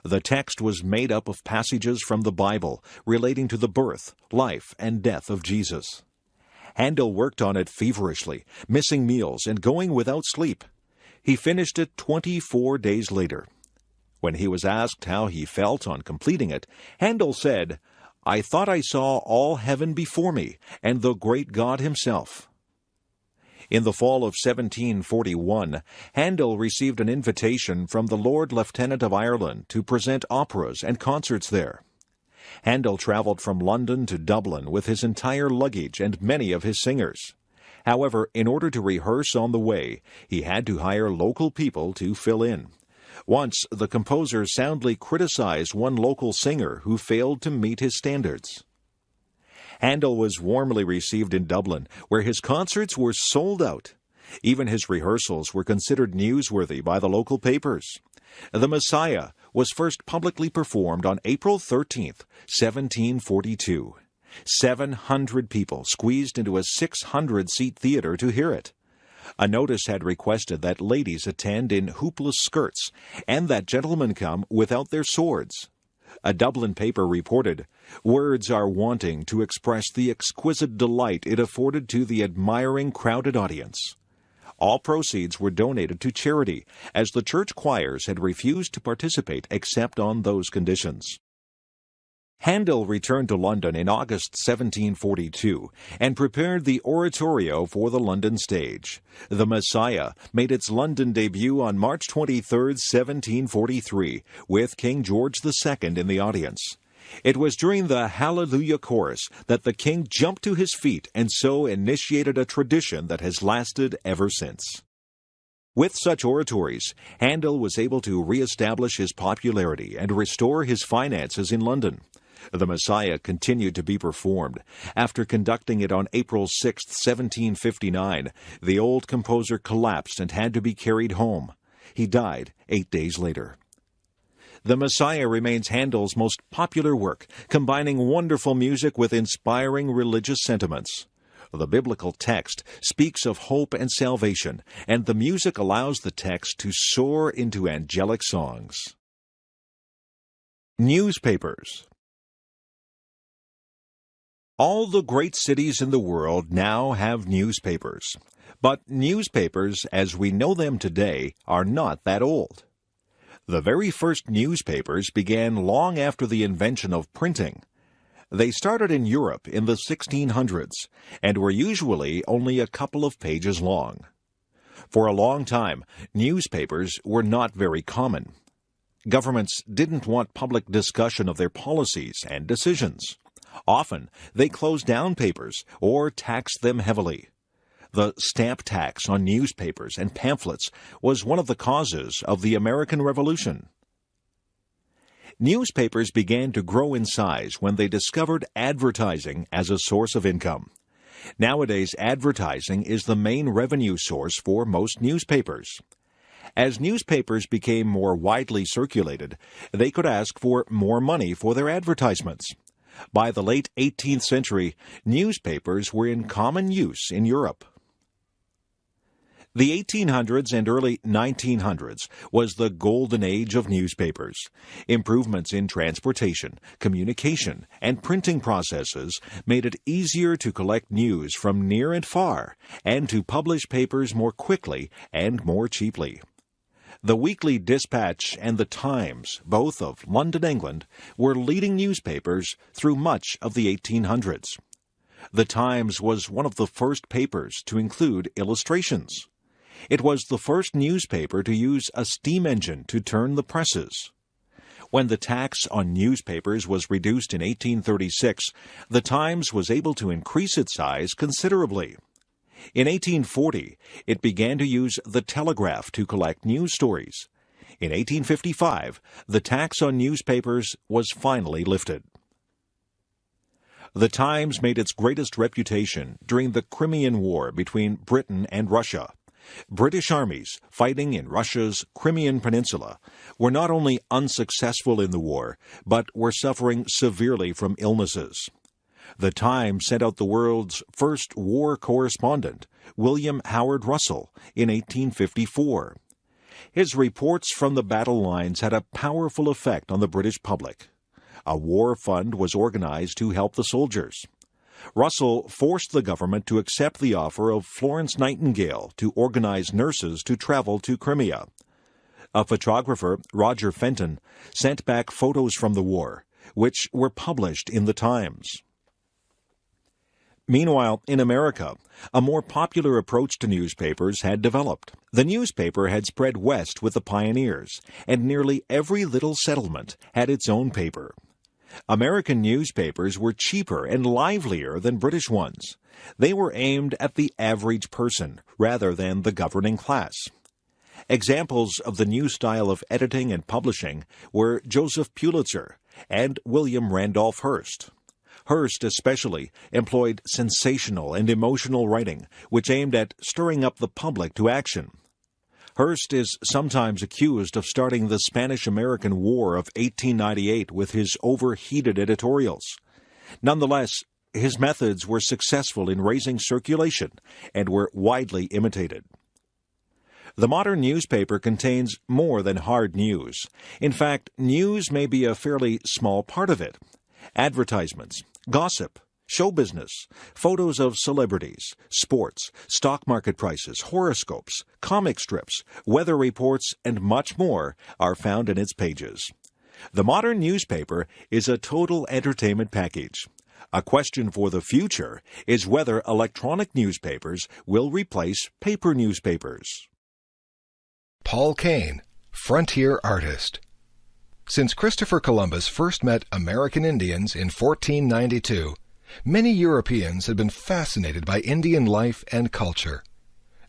The text was made up of passages from the Bible relating to the birth, life, and death of Jesus. Handel worked on it feverishly, missing meals and going without sleep. He finished it 24 days later. When he was asked how he felt on completing it, Handel said, "I thought I saw all heaven before me, and the great God himself." In the fall of 1741, Handel received an invitation from the Lord Lieutenant of Ireland to present operas and concerts there. Handel traveled from London to Dublin with his entire luggage and many of his singers. However, in order to rehearse on the way, he had to hire local people to fill in. Once, the composer soundly criticized one local singer who failed to meet his standards. Handel was warmly received in Dublin, where his concerts were sold out. Even his rehearsals were considered newsworthy by the local papers. The Messiah was first publicly performed on April 13, 1742. 700 people squeezed into a 600-seat theater to hear it. A notice had requested that ladies attend in hoopless skirts, and that gentlemen come without their swords. A Dublin paper reported, "Words are wanting to express the exquisite delight it afforded to the admiring crowded audience." All proceeds were donated to charity, as the church choirs had refused to participate except on those conditions. Handel returned to London in August 1742 and prepared the oratorio for the London stage. The Messiah made its London debut on March 23, 1743, with King George II in the audience. It was during the Hallelujah chorus that the king jumped to his feet and so initiated a tradition that has lasted ever since. With such oratories, Handel was able to re-establish his popularity and restore his finances in London. The Messiah continued to be performed. After conducting it on April 6, 1759, the old composer collapsed and had to be carried home. He died 8 days later. The Messiah remains Handel's most popular work, combining wonderful music with inspiring religious sentiments. The biblical text speaks of hope and salvation, and the music allows the text to soar into angelic songs. Newspapers. All the great cities in the world now have newspapers. But newspapers, as we know them today, are not that old. The very first newspapers began long after the invention of printing. They started in Europe in the 1600s and were usually only a couple of pages long. For a long time, newspapers were not very common. Governments didn't want public discussion of their policies and decisions. Often, they closed down papers or taxed them heavily. The stamp tax on newspapers and pamphlets was one of the causes of the American Revolution. Newspapers began to grow in size when they discovered advertising as a source of income. Nowadays, advertising is the main revenue source for most newspapers. As newspapers became more widely circulated, they could ask for more money for their advertisements. By the late 18th century, newspapers were in common use in Europe. The 1800s and early 1900s was the golden age of newspapers. Improvements in transportation, communication, and printing processes made it easier to collect news from near and far, and to publish papers more quickly and more cheaply. The Weekly Dispatch and the Times, both of London, England, were leading newspapers through much of the 1800s. The Times was one of the first papers to include illustrations. It was the first newspaper to use a steam engine to turn the presses. When the tax on newspapers was reduced in 1836, the Times was able to increase its size considerably. In 1840, it began to use the telegraph to collect news stories. In 1855, the tax on newspapers was finally lifted. The Times made its greatest reputation during the Crimean War between Britain and Russia. British armies fighting in Russia's Crimean Peninsula were not only unsuccessful in the war, but were suffering severely from illnesses. The Times sent out the world's first war correspondent, William Howard Russell, in 1854. His reports from the battle lines had a powerful effect on the British public. A war fund was organized to help the soldiers. Russell forced the government to accept the offer of Florence Nightingale to organize nurses to travel to Crimea. A photographer, Roger Fenton, sent back photos from the war, which were published in the Times. Meanwhile, in America, a more popular approach to newspapers had developed. The newspaper had spread west with the pioneers, and nearly every little settlement had its own paper. American newspapers were cheaper and livelier than British ones. They were aimed at the average person rather than the governing class. Examples of the new style of editing and publishing were Joseph Pulitzer and William Randolph Hearst. Hearst especially employed sensational and emotional writing, which aimed at stirring up the public to action. Hearst is sometimes accused of starting the Spanish-American War of 1898 with his overheated editorials. Nonetheless, his methods were successful in raising circulation and were widely imitated. The modern newspaper contains more than hard news. In fact, news may be a fairly small part of it. Advertisements, gossip, show business, photos of celebrities, sports, stock market prices, horoscopes, comic strips, weather reports, and much more are found in its pages. The modern newspaper is a total entertainment package. A question for the future is whether electronic newspapers will replace paper newspapers. Paul Kane, Frontier Artist. Since Christopher Columbus first met American Indians in 1492, many Europeans had been fascinated by Indian life and culture.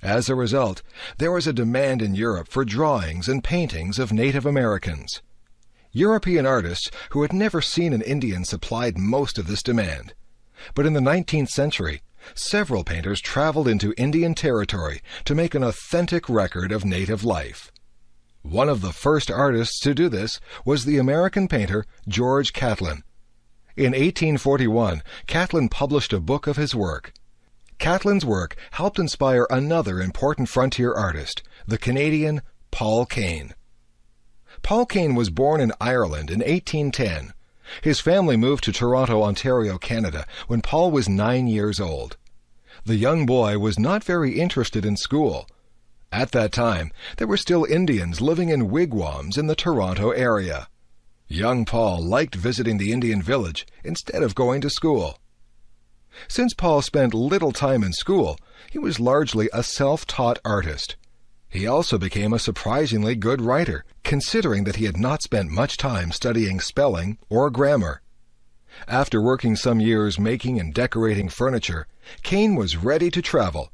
As a result, there was a demand in Europe for drawings and paintings of Native Americans. European artists who had never seen an Indian supplied most of this demand. But in the 19th century, several painters traveled into Indian territory to make an authentic record of native life. One of the first artists to do this was the American painter George Catlin. In 1841, Catlin published a book of his work. Catlin's work helped inspire another important frontier artist, the Canadian Paul Kane. Paul Kane was born in Ireland in 1810. His family moved to Toronto, Ontario, Canada, when Paul was 9 years old. The young boy was not very interested in school. At that time, there were still Indians living in wigwams in the Toronto area. Young Paul liked visiting the Indian village instead of going to school. Since Paul spent little time in school, he was largely a self-taught artist. He also became a surprisingly good writer, considering that he had not spent much time studying spelling or grammar. After working some years making and decorating furniture, Kane was ready to travel.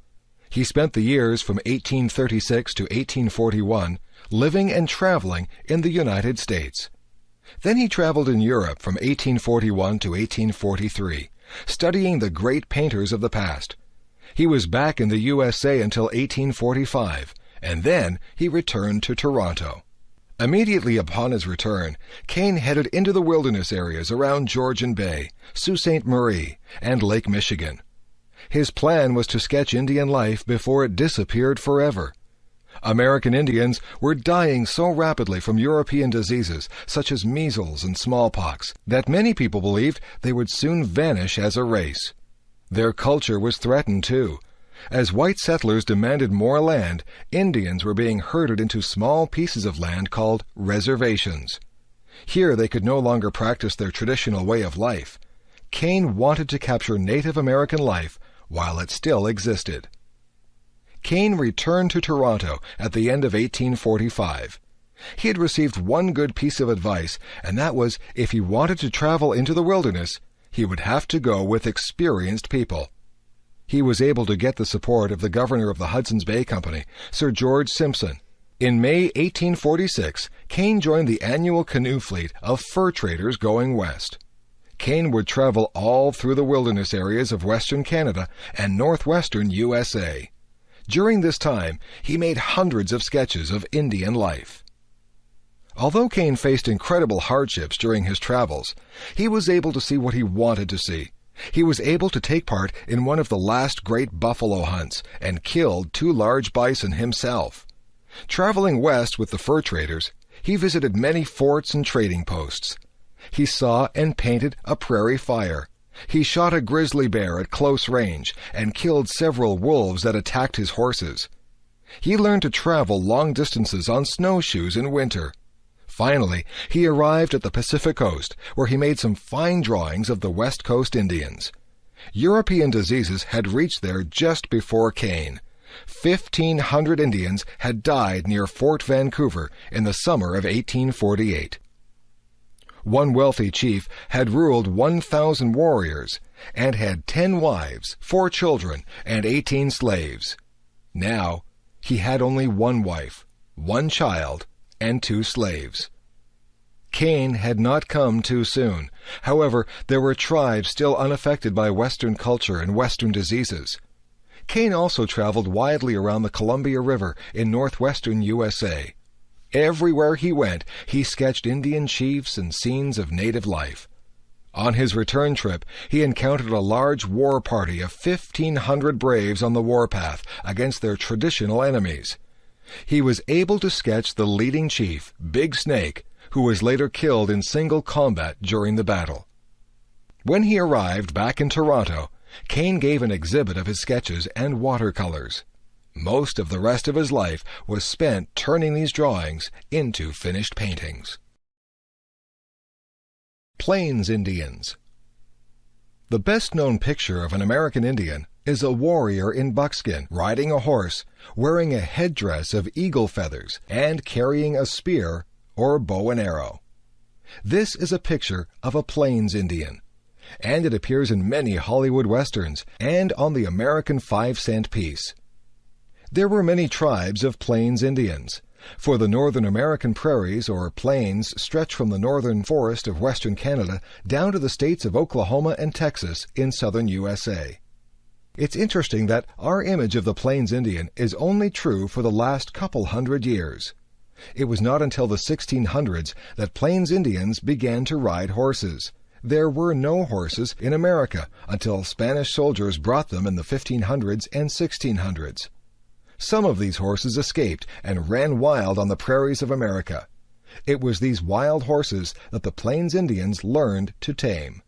He spent the years from 1836 to 1841 living and traveling in the United States. Then he traveled in Europe from 1841 to 1843, studying the great painters of the past. He was back in the USA until 1845, and then he returned to Toronto. Immediately upon his return, Kane headed into the wilderness areas around Georgian Bay, Sault Ste. Marie, and Lake Michigan. His plan was to sketch Indian life before it disappeared forever. American Indians were dying so rapidly from European diseases such as measles and smallpox that many people believed they would soon vanish as a race. Their culture was threatened too. As white settlers demanded more land, Indians were being herded into small pieces of land called reservations. Here they could no longer practice their traditional way of life. Kane wanted to capture Native American life while it still existed. Kane returned to Toronto at the end of 1845. He had received one good piece of advice, and that was if he wanted to travel into the wilderness, he would have to go with experienced people. He was able to get the support of the governor of the Hudson's Bay Company, Sir George Simpson. In May 1846, Kane joined the annual canoe fleet of fur traders going west. Kane would travel all through the wilderness areas of western Canada and northwestern USA. During this time, he made hundreds of sketches of Indian life. Although Kane faced incredible hardships during his travels, he was able to see what he wanted to see. He was able to take part in one of the last great buffalo hunts and killed 2 large bison himself. Traveling west with the fur traders, he visited many forts and trading posts. He saw and painted a prairie fire. He shot a grizzly bear at close range and killed several wolves that attacked his horses. He learned to travel long distances on snowshoes in winter. Finally, he arrived at the Pacific Coast, where he made some fine drawings of the West Coast Indians. European diseases had reached there just before Kane. 1,500 Indians had died near Fort Vancouver in the summer of 1848. One wealthy chief had ruled 1,000 warriors and had 10 wives, 4 children, and 18 slaves. Now, he had only 1 wife, 1 child, and 2 slaves. Kane had not come too soon. However, there were tribes still unaffected by Western culture and Western diseases. Kane also traveled widely around the Columbia River in northwestern USA. Everywhere he went, he sketched Indian chiefs and scenes of native life. On his return trip, he encountered a large war party of 1,500 braves on the warpath against their traditional enemies. He was able to sketch the leading chief, Big Snake, who was later killed in single combat during the battle. When he arrived back in Toronto, Kane gave an exhibit of his sketches and watercolors. Most of the rest of his life was spent turning these drawings into finished paintings. Plains Indians. The best-known picture of an American Indian is a warrior in buckskin, riding a horse, wearing a headdress of eagle feathers, and carrying a spear or bow and arrow. This is a picture of a Plains Indian, and it appears in many Hollywood westerns and on the American 5-cent piece. There were many tribes of Plains Indians, for the Northern American prairies or plains stretch from the northern forest of western Canada down to the states of Oklahoma and Texas in southern USA. It's interesting that our image of the Plains Indian is only true for the last couple hundred years. It was not until the 1600s that Plains Indians began to ride horses. There were no horses in America until Spanish soldiers brought them in the 1500s and 1600s. Some of these horses escaped and ran wild on the prairies of America. It was these wild horses that the Plains Indians learned to tame.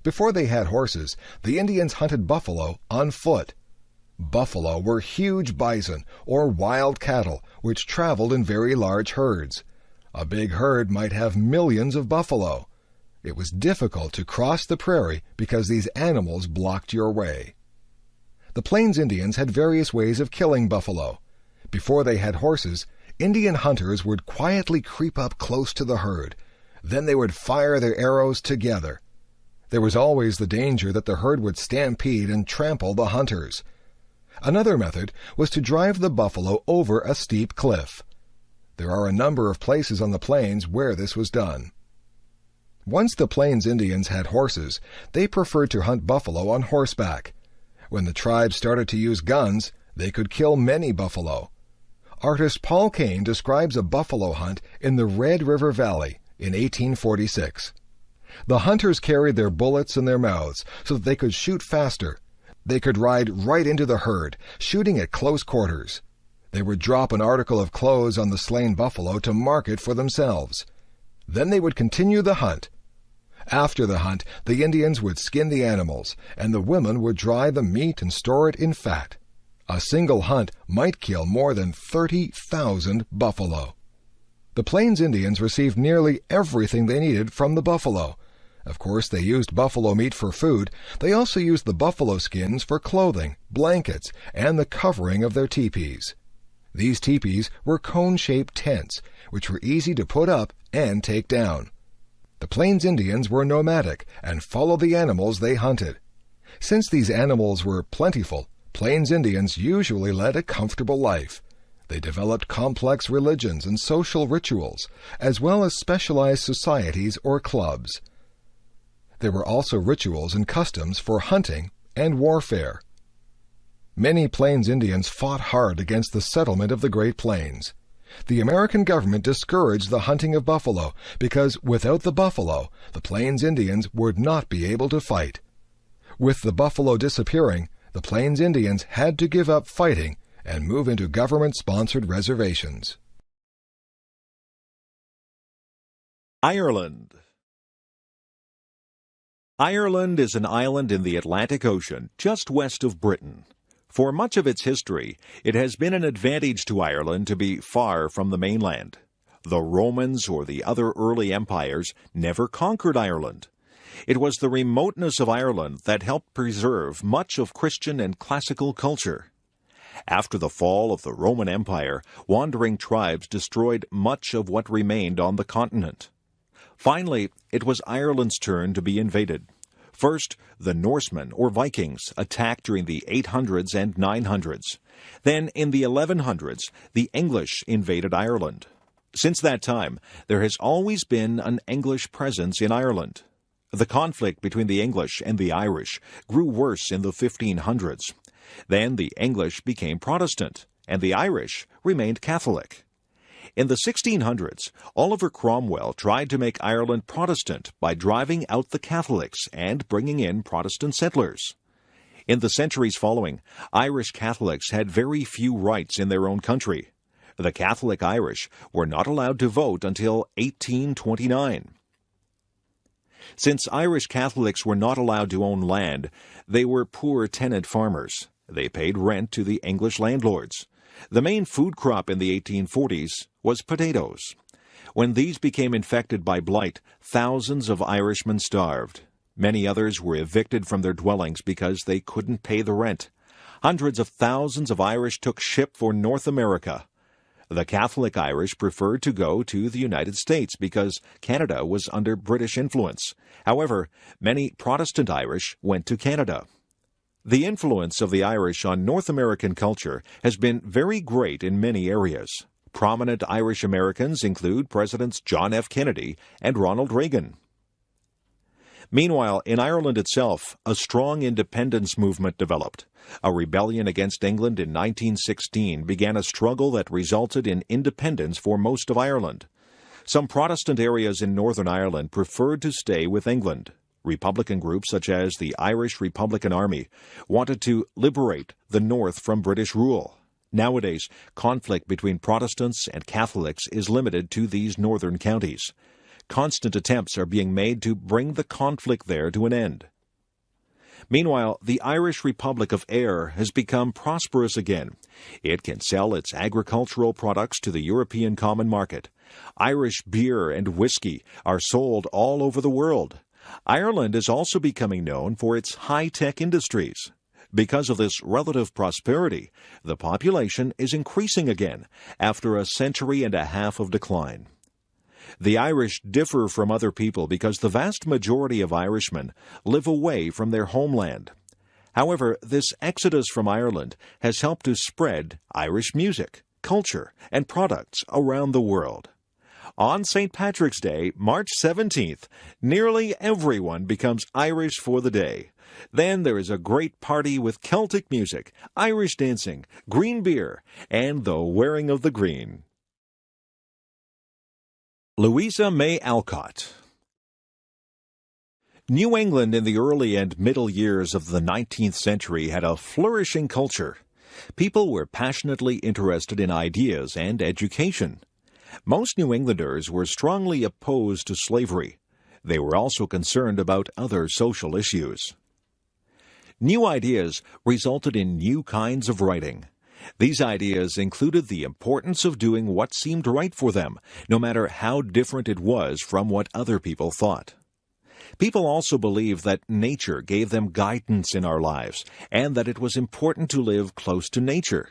Before they had horses, the Indians hunted buffalo on foot. Buffalo were huge bison, or wild cattle, which traveled in very large herds. A big herd might have millions of buffalo. It was difficult to cross the prairie because these animals blocked your way. The Plains Indians had various ways of killing buffalo. Before they had horses, Indian hunters would quietly creep up close to the herd. Then they would fire their arrows together. There was always the danger that the herd would stampede and trample the hunters. Another method was to drive the buffalo over a steep cliff. There are a number of places on the plains where this was done. Once the Plains Indians had horses, they preferred to hunt buffalo on horseback. When the tribe started to use guns, they could kill many buffalo. Artist Paul Kane describes a buffalo hunt in the Red River Valley in 1846. The hunters carried their bullets in their mouths so that they could shoot faster. They could ride right into the herd, shooting at close quarters. They would drop an article of clothes on the slain buffalo to mark it for themselves. Then they would continue the hunt. After the hunt, the Indians would skin the animals, and the women would dry the meat and store it in fat. A single hunt might kill more than 30,000 buffalo. The Plains Indians received nearly everything they needed from the buffalo. Of course, they used buffalo meat for food. They also used the buffalo skins for clothing, blankets, and the covering of their teepees. These teepees were cone-shaped tents, which were easy to put up and take down. The Plains Indians were nomadic and followed the animals they hunted. Since these animals were plentiful, Plains Indians usually led a comfortable life. They developed complex religions and social rituals, as well as specialized societies or clubs. There were also rituals and customs for hunting and warfare. Many Plains Indians fought hard against the settlement of the Great Plains. The American government discouraged the hunting of buffalo because without the buffalo, the Plains Indians would not be able to fight. With the buffalo disappearing, the Plains Indians had to give up fighting and move into government-sponsored reservations. Ireland. Ireland is an island in the Atlantic Ocean, just west of Britain. For much of its history, it has been an advantage to Ireland to be far from the mainland. The Romans or the other early empires never conquered Ireland. It was the remoteness of Ireland that helped preserve much of Christian and classical culture. After the fall of the Roman Empire, wandering tribes destroyed much of what remained on the continent. Finally, it was Ireland's turn to be invaded. First, the Norsemen, or Vikings, attacked during the 800s and 900s. Then, in the 1100s, the English invaded Ireland. Since that time, there has always been an English presence in Ireland. The conflict between the English and the Irish grew worse in the 1500s. Then the English became Protestant, and the Irish remained Catholic. In the 1600s, Oliver Cromwell tried to make Ireland Protestant by driving out the Catholics and bringing in Protestant settlers. In the centuries following, Irish Catholics had very few rights in their own country. The Catholic Irish were not allowed to vote until 1829. Since Irish Catholics were not allowed to own land, they were poor tenant farmers. They paid rent to the English landlords. The main food crop in the 1840s was potatoes. When these became infected by blight, thousands of Irishmen starved. Many others were evicted from their dwellings because they couldn't pay the rent. Hundreds of thousands of Irish took ship for North America. The Catholic Irish preferred to go to the United States because Canada was under British influence. However, many Protestant Irish went to Canada. The influence of the Irish on North American culture has been very great in many areas. Prominent Irish Americans include Presidents John F. Kennedy and Ronald Reagan. Meanwhile, in Ireland itself, a strong independence movement developed. A rebellion against England in 1916 began a struggle that resulted in independence for most of Ireland. Some Protestant areas in Northern Ireland preferred to stay with England. Republican groups such as the Irish Republican Army wanted to liberate the North from British rule. Nowadays, conflict between Protestants and Catholics is limited to these northern counties. Constant attempts are being made to bring the conflict there to an end. Meanwhile, the Irish Republic of Ayr has become prosperous again. It can sell its agricultural products to the European common market. Irish beer and whiskey are sold all over the world. Ireland is also becoming known for its high-tech industries. Because of this relative prosperity, the population is increasing again after a century and a half of decline. The Irish differ from other people because the vast majority of Irishmen live away from their homeland. However, this exodus from Ireland has helped to spread Irish music, culture, and products around the world. On St. Patrick's Day, March 17th, nearly everyone becomes Irish for the day. Then there is a great party with Celtic music, Irish dancing, green beer, and the wearing of the green. Louisa May Alcott. New England in the early and middle years of the 19th century had a flourishing culture. People were passionately interested in ideas and education. Most New Englanders were strongly opposed to slavery. They were also concerned about other social issues. New ideas resulted in new kinds of writing. These ideas included the importance of doing what seemed right for them, no matter how different it was from what other people thought. People also believed that nature gave them guidance in our lives, and that it was important to live close to nature.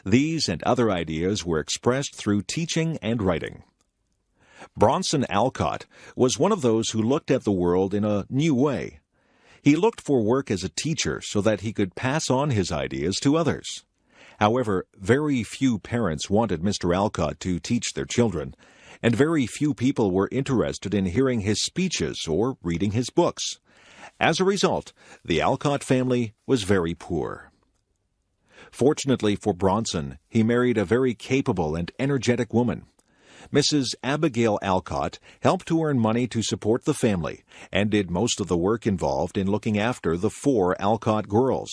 These and other ideas were expressed through teaching and writing. Bronson Alcott was one of those who looked at the world in a new way. He looked for work as a teacher so that he could pass on his ideas to others. However, very few parents wanted Mr. Alcott to teach their children, and very few people were interested in hearing his speeches or reading his books. As a result, the Alcott family was very poor. Fortunately for Bronson, he married a very capable and energetic woman. Mrs. Abigail Alcott helped to earn money to support the family and did most of the work involved in looking after the 4 Alcott girls.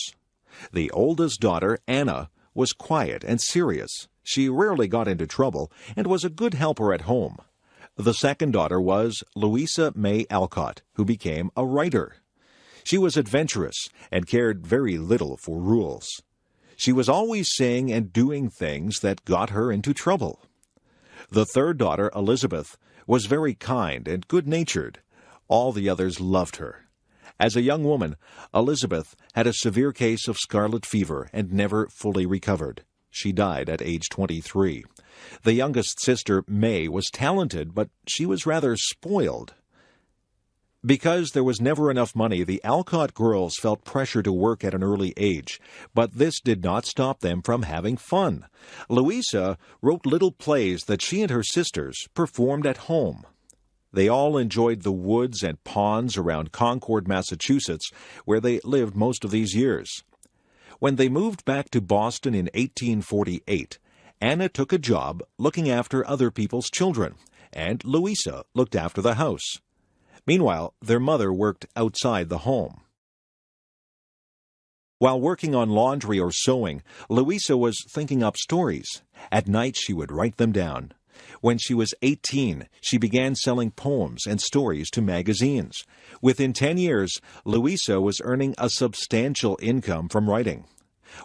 The oldest daughter, Anna, was quiet and serious. She rarely got into trouble and was a good helper at home. The second daughter was Louisa May Alcott, who became a writer. She was adventurous and cared very little for rules. She was always saying and doing things that got her into trouble. The third daughter, Elizabeth, was very kind and good-natured. All the others loved her. As a young woman, Elizabeth had a severe case of scarlet fever and never fully recovered. She died at age 23. The youngest sister, May, was talented, but she was rather spoiled. Because there was never enough money, the Alcott girls felt pressure to work at an early age, but this did not stop them from having fun. Louisa wrote little plays that she and her sisters performed at home. They all enjoyed the woods and ponds around Concord, Massachusetts, where they lived most of these years. When they moved back to Boston in 1848, Anna took a job looking after other people's children, and Louisa looked after the house. Meanwhile, their mother worked outside the home. While working on laundry or sewing, Louisa was thinking up stories. At night she would write them down. When she was 18, she began selling poems and stories to magazines. Within 10 years, Louisa was earning a substantial income from writing.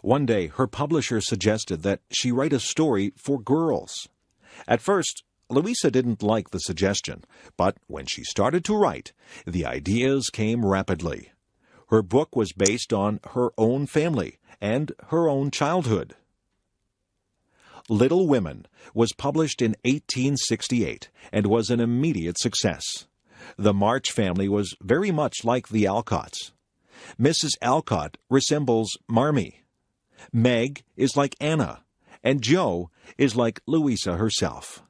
One day, her publisher suggested that she write a story for girls. At first, Louisa didn't like the suggestion, but when she started to write, the ideas came rapidly. Her book was based on her own family and her own childhood. Little Women was published in 1868 and was an immediate success. The March family was very much like the Alcotts. Mrs. Alcott resembles Marmee. Meg is like Anna, and Jo is like Louisa herself.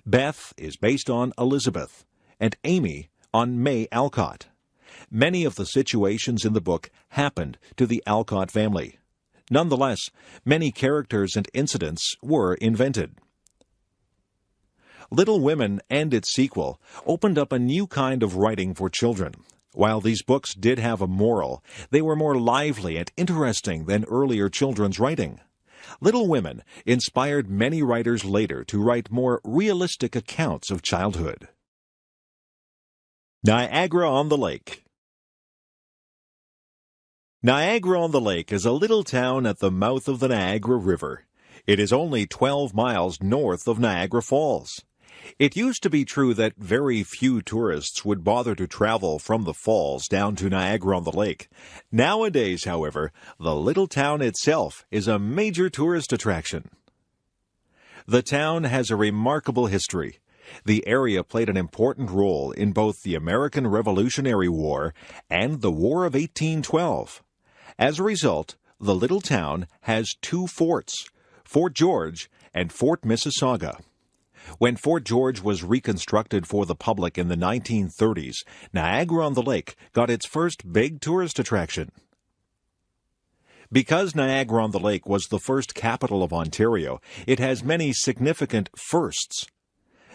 Beth is based on Elizabeth, and Amy on May Alcott. Many of the situations in the book happened to the Alcott family. Nonetheless, many characters and incidents were invented. Little Women and its sequel opened up a new kind of writing for children. While these books did have a moral, they were more lively and interesting than earlier children's writing. Little Women inspired many writers later to write more realistic accounts of childhood. Niagara-on-the-Lake. Niagara-on-the-Lake is a little town at the mouth of the Niagara River. It is only 12 miles north of Niagara Falls. It used to be true that very few tourists would bother to travel from the falls down to Niagara-on-the-Lake. Nowadays, however, the little town itself is a major tourist attraction. The town has a remarkable history. The area played an important role in both the American Revolutionary War and the War of 1812. As a result, the little town has two forts, Fort George and Fort Mississauga. When Fort George was reconstructed for the public in the 1930s, Niagara-on-the-Lake got its first big tourist attraction. Because Niagara-on-the-Lake was the first capital of Ontario, it has many significant firsts.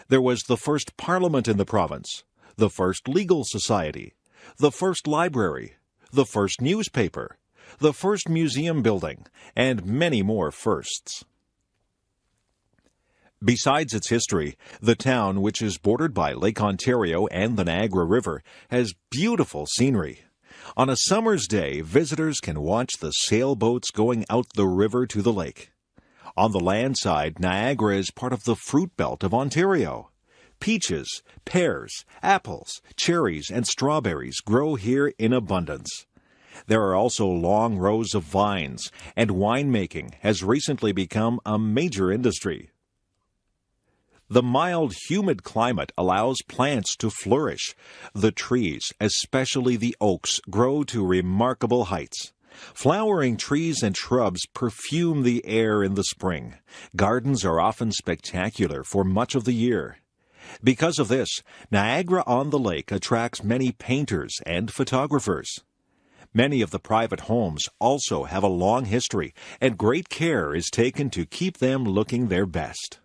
There was the first parliament in the province, the first legal society, the first library, the first newspaper, the first museum building, and many more firsts. Besides its history, the town, which is bordered by Lake Ontario and the Niagara River, has beautiful scenery. On a summer's day, visitors can watch the sailboats going out the river to the lake. On the land side, Niagara is part of the fruit belt of Ontario. Peaches, pears, apples, cherries, and strawberries grow here in abundance. There are also long rows of vines, and winemaking has recently become a major industry. The mild, humid climate allows plants to flourish. The trees, especially the oaks, grow to remarkable heights. Flowering trees and shrubs perfume the air in the spring. Gardens are often spectacular for much of the year. Because of this, Niagara-on-the-Lake attracts many painters and photographers. Many of the private homes also have a long history, and great care is taken to keep them looking their best.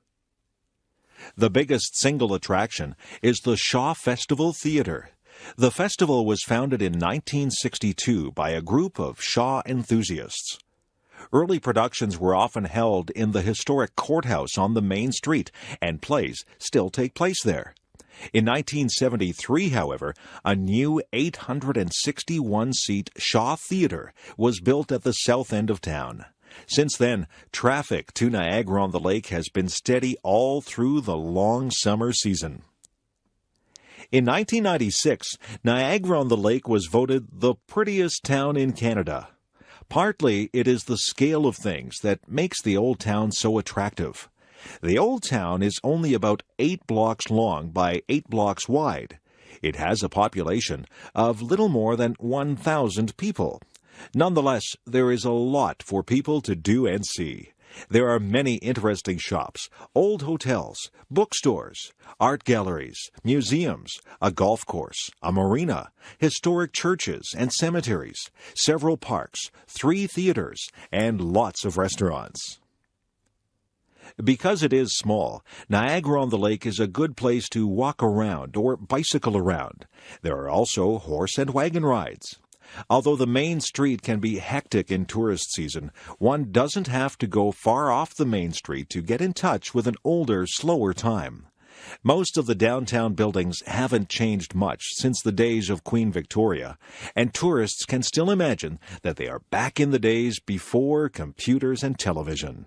The biggest single attraction is the Shaw Festival Theatre. The festival was founded in 1962 by a group of Shaw enthusiasts. Early productions were often held in the historic courthouse on the main street, and plays still take place there. In 1973, however, a new 861-seat Shaw Theatre was built at the south end of town. Since then, traffic to Niagara-on-the-Lake has been steady all through the long summer season. In 1996, Niagara-on-the-Lake was voted the prettiest town in Canada. Partly, it is the scale of things that makes the old town so attractive. The old town is only about 8 blocks long by 8 blocks wide. It has a population of little more than 1,000 people. Nonetheless, there is a lot for people to do and see. There are many interesting shops, old hotels, bookstores, art galleries, museums, a golf course, a marina, historic churches and cemeteries, several parks, 3 theaters, and lots of restaurants. Because it is small, Niagara-on-the-Lake is a good place to walk around or bicycle around. There are also horse and wagon rides. Although the main street can be hectic in tourist season, one doesn't have to go far off the main street to get in touch with an older, slower time. Most of the downtown buildings haven't changed much since the days of Queen Victoria, and tourists can still imagine that they are back in the days before computers and television.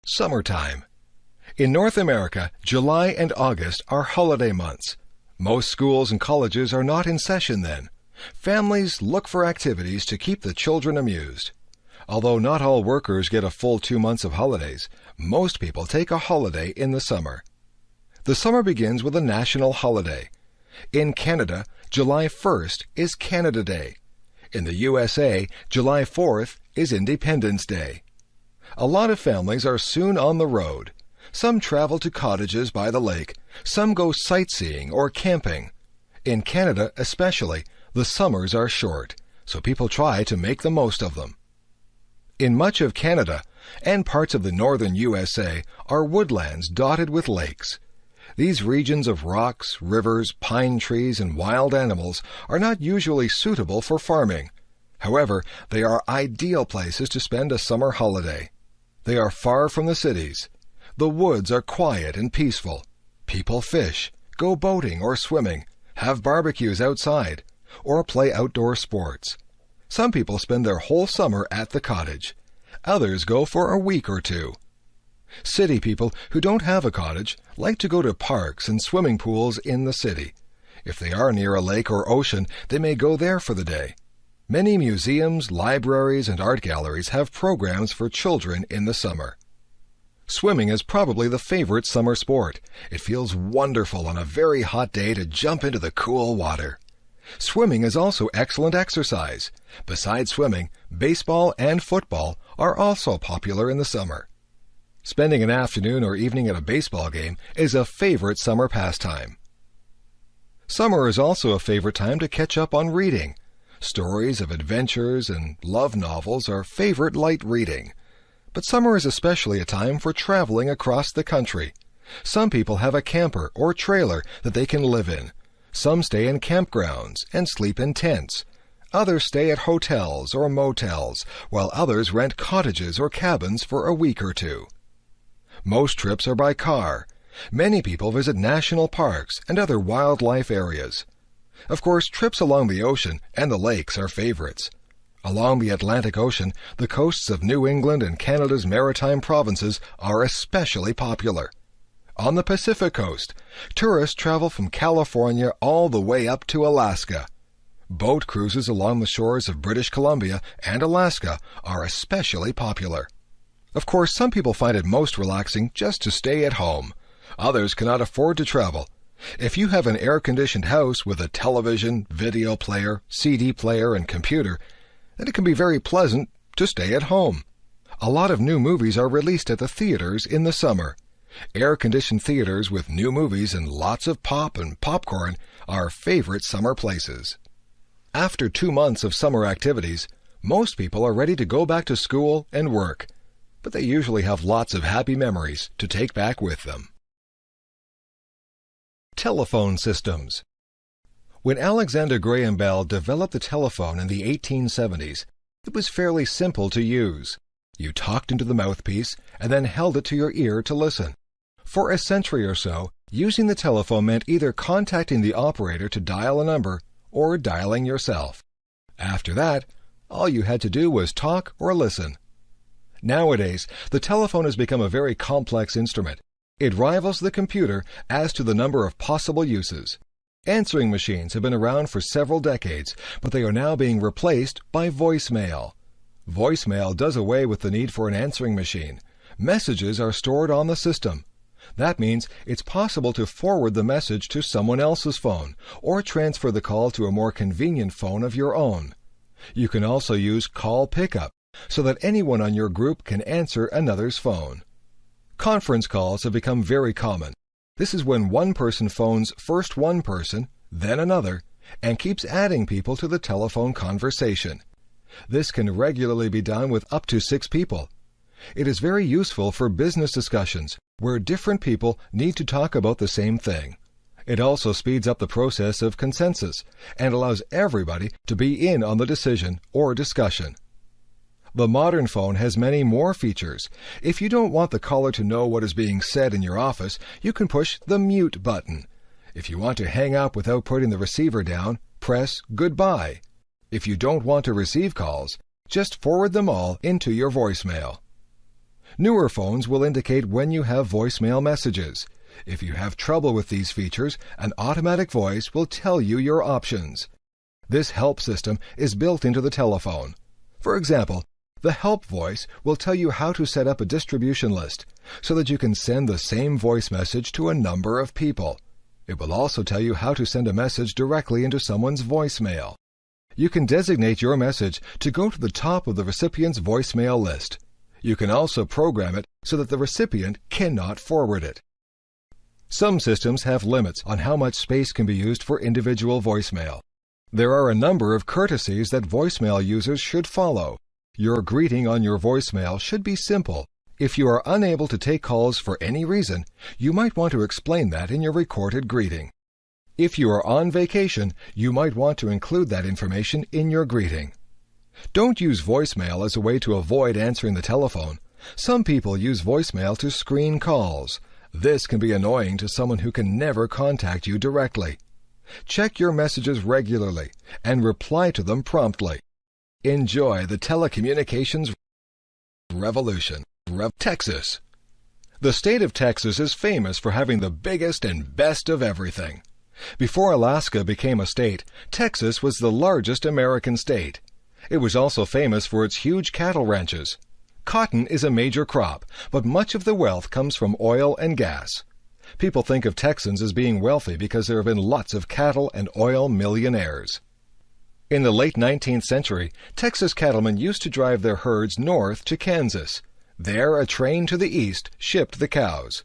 Summertime. In North America, July and August are holiday months. Most schools and colleges are not in session then. Families look for activities to keep the children amused. Although not all workers get a full 2 months of holidays, most people take a holiday in the summer. The summer begins with a national holiday. In Canada, July 1st is Canada Day. In the USA, July 4th is Independence Day. A lot of families are soon on the road. Some travel to cottages by the lake. Some go sightseeing or camping. In Canada especially, the summers are short, so people try to make the most of them. In much of Canada and parts of the northern USA are woodlands dotted with lakes. These regions of rocks, rivers, pine trees, and wild animals are not usually suitable for farming. However, they are ideal places to spend a summer holiday. They are far from the cities. The woods are quiet and peaceful. People fish, go boating or swimming, have barbecues outside, or play outdoor sports. Some people spend their whole summer at the cottage. Others go for a week or two. City people who don't have a cottage like to go to parks and swimming pools in the city. If they are near a lake or ocean, they may go there for the day. Many museums, libraries, and art galleries have programs for children in the summer. Swimming is probably the favorite summer sport. It feels wonderful on a very hot day to jump into the cool water. Swimming is also excellent exercise. Besides swimming, baseball and football are also popular in the summer. Spending an afternoon or evening at a baseball game is a favorite summer pastime. Summer is also a favorite time to catch up on reading. Stories of adventures and love novels are favorite light reading. But summer is especially a time for traveling across the country. Some people have a camper or trailer that they can live in. Some stay in campgrounds and sleep in tents. Others stay at hotels or motels, while others rent cottages or cabins for a week or two. Most trips are by car. Many people visit national parks and other wildlife areas. Of course, trips along the ocean and the lakes are favorites. Along the Atlantic Ocean, the coasts of New England and Canada's maritime provinces are especially popular. On the Pacific coast, tourists travel from California all the way up to Alaska. Boat cruises along the shores of British Columbia and Alaska are especially popular. Of course, some people find it most relaxing just to stay at home. Others cannot afford to travel. If you have an air-conditioned house with a television, video player, CD player, and computer, then it can be very pleasant to stay at home. A lot of new movies are released at the theaters in the summer. Air-conditioned theaters with new movies and lots of pop and popcorn are favorite summer places. After 2 months of summer activities, most people are ready to go back to school and work, but they usually have lots of happy memories to take back with them. Telephone systems. When Alexander Graham Bell developed the telephone in the 1870s, it was fairly simple to use. You talked into the mouthpiece and then held it to your ear to listen. For a century or so, using the telephone meant either contacting the operator to dial a number or dialing yourself. After that, all you had to do was talk or listen. Nowadays, the telephone has become a very complex instrument. It rivals the computer as to the number of possible uses. Answering machines have been around for several decades, but they are now being replaced by voicemail. Voicemail does away with the need for an answering machine. Messages are stored on the system. That means it's possible to forward the message to someone else's phone or transfer the call to a more convenient phone of your own. You can also use call pickup so that anyone on your group can answer another's phone. Conference calls have become very common. This is when one person phones first one person, then another, and keeps adding people to the telephone conversation. This can regularly be done with up to 6 people. It is very useful for business discussions where different people need to talk about the same thing. It also speeds up the process of consensus and allows everybody to be in on the decision or discussion. The modern phone has many more features. If you don't want the caller to know what is being said in your office, you can push the mute button. If you want to hang up without putting the receiver down, press goodbye. If you don't want to receive calls, just forward them all into your voicemail. Newer phones will indicate when you have voicemail messages. If you have trouble with these features, an automatic voice will tell you your options. This help system is built into the telephone. For example, the help voice will tell you how to set up a distribution list so that you can send the same voice message to a number of people. It will also tell you how to send a message directly into someone's voicemail. You can designate your message to go to the top of the recipient's voicemail list. You can also program it so that the recipient cannot forward it. Some systems have limits on how much space can be used for individual voicemail. There are a number of courtesies that voicemail users should follow. Your greeting on your voicemail should be simple. If you are unable to take calls for any reason, you might want to explain that in your recorded greeting. If you are on vacation, you might want to include that information in your greeting. Don't use voicemail as a way to avoid answering the telephone. Some people use voicemail to screen calls. This can be annoying to someone who can never contact you directly. Check your messages regularly and reply to them promptly. Enjoy the telecommunications revolution. Texas. The state of Texas is famous for having the biggest and best of everything. Before Alaska became a state, Texas was the largest American state. It was also famous for its huge cattle ranches. Cotton is a major crop, but much of the wealth comes from oil and gas. People think of Texans as being wealthy because there have been lots of cattle and oil millionaires. In the late 19th century, Texas cattlemen used to drive their herds north to Kansas. There, a train to the east shipped the cows.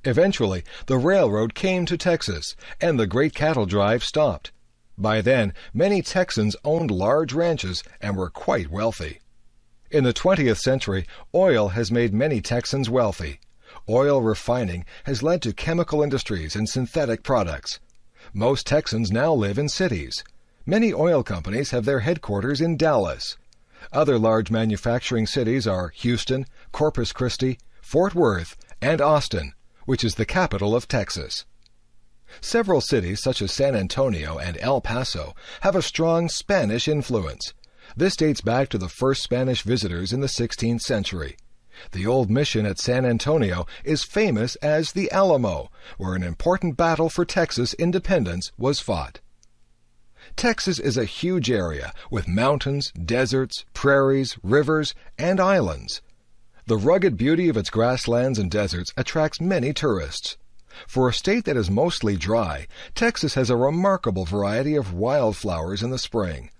Eventually, the railroad came to Texas, and the great cattle drive stopped. By then, many Texans owned large ranches and were quite wealthy. In the 20th century, oil has made many Texans wealthy. Oil refining has led to chemical industries and synthetic products. Most Texans now live in cities. Many oil companies have their headquarters in Dallas. Other large manufacturing cities are Houston, Corpus Christi, Fort Worth, and Austin, which is the capital of Texas. Several cities, such as San Antonio and El Paso, have a strong Spanish influence. This dates back to the first Spanish visitors in the 16th century. The old mission at San Antonio is famous as the Alamo, where an important battle for Texas independence was fought. Texas is a huge area with mountains, deserts, prairies, rivers, and islands. The rugged beauty of its grasslands and deserts attracts many tourists. For a state that is mostly dry, Texas has a remarkable variety of wildflowers in the spring.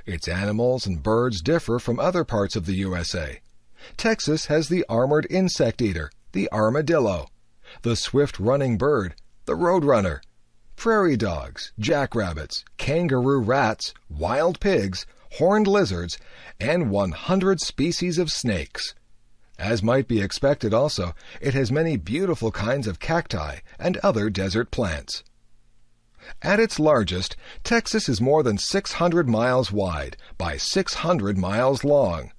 Its animals and birds differ from other parts of the USA. Texas has the armored insect eater, the armadillo, the swift-running bird, the roadrunner, prairie dogs, jackrabbits, kangaroo rats, wild pigs, horned lizards, and 100 species of snakes. As might be expected also, it has many beautiful kinds of cacti and other desert plants. At its largest, Texas is more than 600 miles wide by 600 miles long.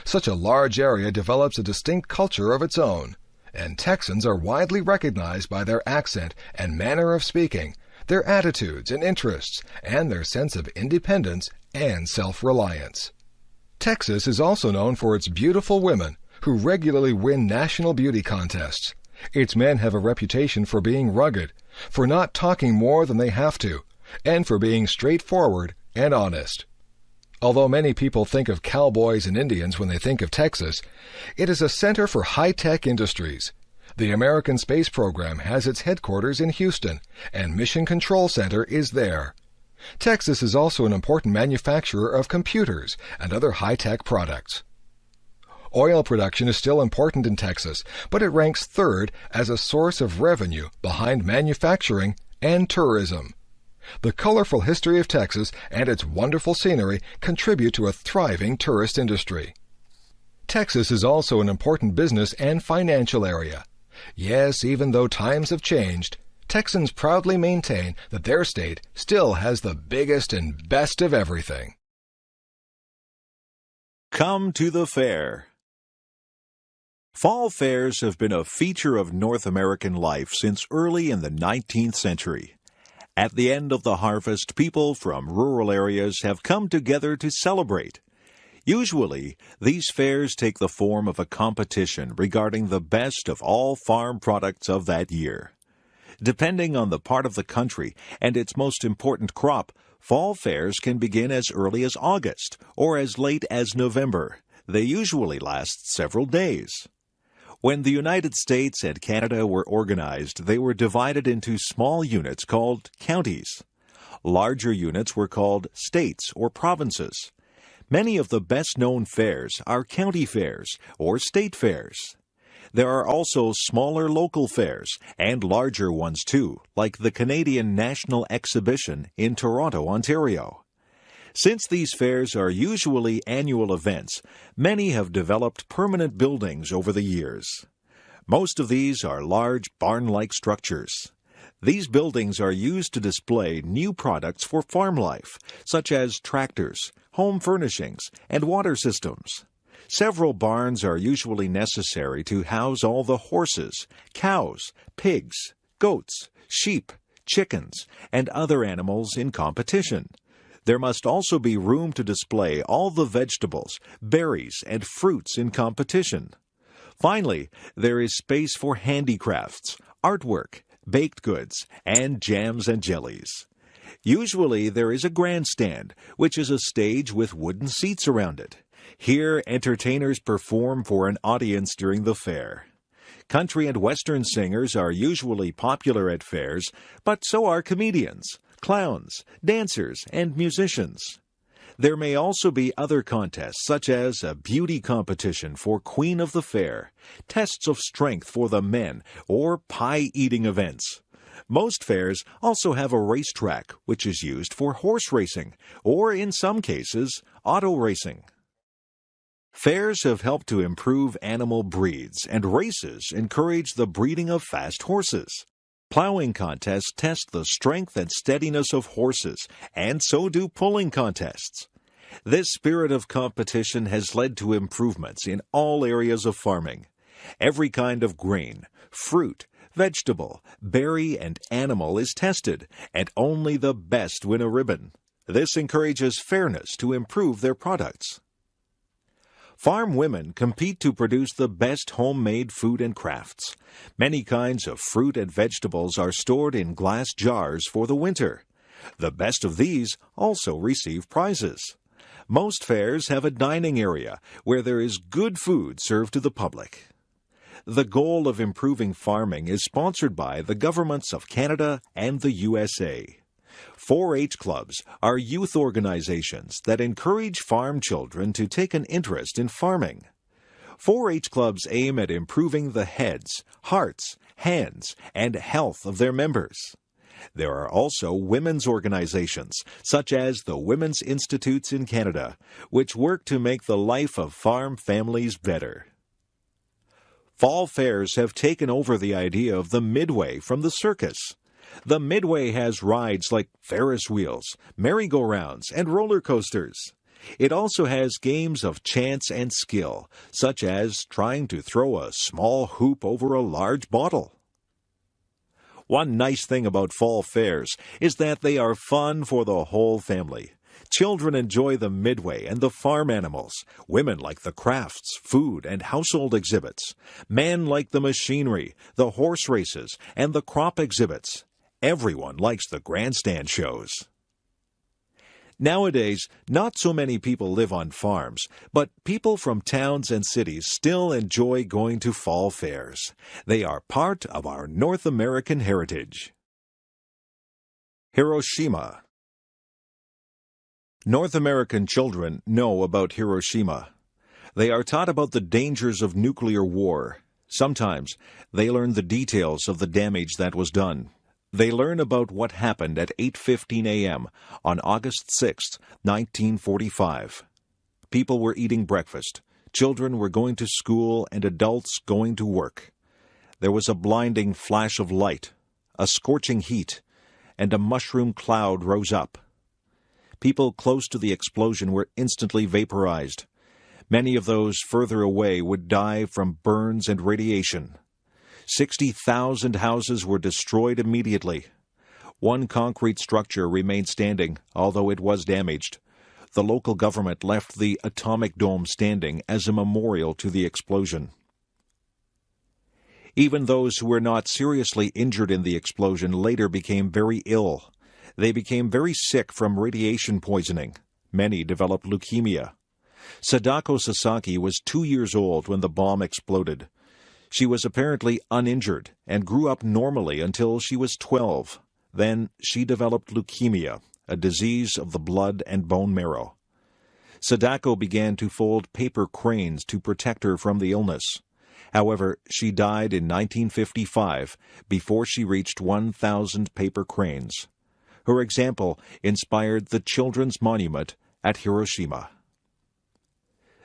Such a large area develops a distinct culture of its own, and Texans are widely recognized by their accent and manner of speaking, their attitudes and interests, and their sense of independence and self-reliance. Texas is also known for its beautiful women, who regularly win national beauty contests. Its men have a reputation for being rugged, for not talking more than they have to, and for being straightforward and honest. Although many people think of cowboys and Indians when they think of Texas, it is a center for high-tech industries. The American Space Program has its headquarters in Houston, and Mission Control Center is there. Texas is also an important manufacturer of computers and other high-tech products. Oil production is still important in Texas, but it ranks third as a source of revenue behind manufacturing and tourism. The colorful history of Texas and its wonderful scenery contribute to a thriving tourist industry. Texas is also an important business and financial area. Yes, even though times have changed, Texans proudly maintain that their state still has the biggest and best of everything. Come to the fair. Fall fairs have been a feature of North American life since early in the 19th century. At the end of the harvest, people from rural areas have come together to celebrate. Usually, these fairs take the form of a competition regarding the best of all farm products of that year. Depending on the part of the country and its most important crop, fall fairs can begin as early as August or as late as November. They usually last several days. When the United States and Canada were organized, they were divided into small units called counties. Larger units were called states or provinces. Many of the best-known fairs are county fairs or state fairs. There are also smaller local fairs and larger ones too, like the Canadian National Exhibition in Toronto, Ontario. Since these fairs are usually annual events, many have developed permanent buildings over the years. Most of these are large barn-like structures. These buildings are used to display new products for farm life, such as tractors, home furnishings, and water systems. Several barns are usually necessary to house all the horses, cows, pigs, goats, sheep, chickens, and other animals in competition. There must also be room to display all the vegetables, berries, and fruits in competition. Finally, there is space for handicrafts, artwork, baked goods, and jams and jellies. Usually there is a grandstand, which is a stage with wooden seats around it. Here, entertainers perform for an audience during the fair. Country and Western singers are usually popular at fairs, but so are comedians, clowns, dancers, and musicians. There may also be other contests, such as a beauty competition for Queen of the Fair, tests of strength for the men, or pie-eating events. Most fairs also have a racetrack, which is used for horse racing, or in some cases, auto racing. Fairs have helped to improve animal breeds, and races encourage the breeding of fast horses. Plowing contests test the strength and steadiness of horses, and so do pulling contests. This spirit of competition has led to improvements in all areas of farming. Every kind of grain, fruit, vegetable, berry, and animal is tested, and only the best win a ribbon. This encourages fairness to improve their products. Farm women compete to produce the best homemade food and crafts. Many kinds of fruit and vegetables are stored in glass jars for the winter. The best of these also receive prizes. Most fairs have a dining area where there is good food served to the public. The goal of improving farming is sponsored by the governments of Canada and the USA. 4-H clubs are youth organizations that encourage farm children to take an interest in farming. 4-H clubs aim at improving the heads, hearts, hands, and health of their members. There are also women's organizations, such as the Women's Institutes in Canada, which work to make the life of farm families better. Fall fairs have taken over the idea of the midway from the circus. The midway has rides like Ferris wheels, merry-go-rounds, and roller coasters. It also has games of chance and skill, such as trying to throw a small hoop over a large bottle. One nice thing about fall fairs is that they are fun for the whole family. Children enjoy the midway and the farm animals. Women like the crafts, food, and household exhibits. Men like the machinery, the horse races, and the crop exhibits. Everyone likes the grandstand shows. Nowadays, not so many people live on farms, but people from towns and cities still enjoy going to fall fairs. They are part of our North American heritage. Hiroshima. North American children know about Hiroshima. They are taught about the dangers of nuclear war. Sometimes they learn the details of the damage that was done. They learn about what happened at 8:15 a.m. on August 6, 1945. People were eating breakfast. Children were going to school and adults going to work. There was a blinding flash of light, a scorching heat, and a mushroom cloud rose up. People close to the explosion were instantly vaporized. Many of those further away would die from burns and radiation. 60,000 houses were destroyed immediately. One concrete structure remained standing, although it was damaged. The local government left the atomic dome standing as a memorial to the explosion. Even those who were not seriously injured in the explosion later became very ill. They became very sick from radiation poisoning. Many developed leukemia. Sadako Sasaki was 2 years old when the bomb exploded. She was apparently uninjured and grew up normally until she was 12. Then she developed leukemia, a disease of the blood and bone marrow. Sadako began to fold paper cranes to protect her from the illness. However, she died in 1955 before she reached 1,000 paper cranes. Her example inspired the Children's Monument at Hiroshima.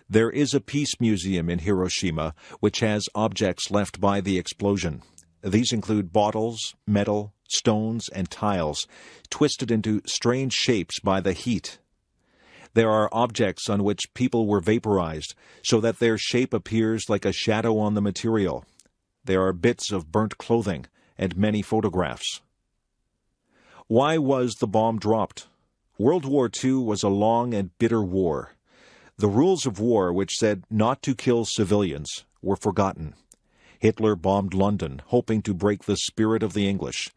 There is a peace museum in Hiroshima which has objects left by the explosion. These include bottles, metal, stones, and tiles, twisted into strange shapes by the heat. There are objects on which people were vaporized, so that their shape appears like a shadow on the material. There are bits of burnt clothing and many photographs. Why was the bomb dropped? World War II was a long and bitter war. The rules of war, which said not to kill civilians, were forgotten. Hitler bombed London, hoping to break the spirit of the English.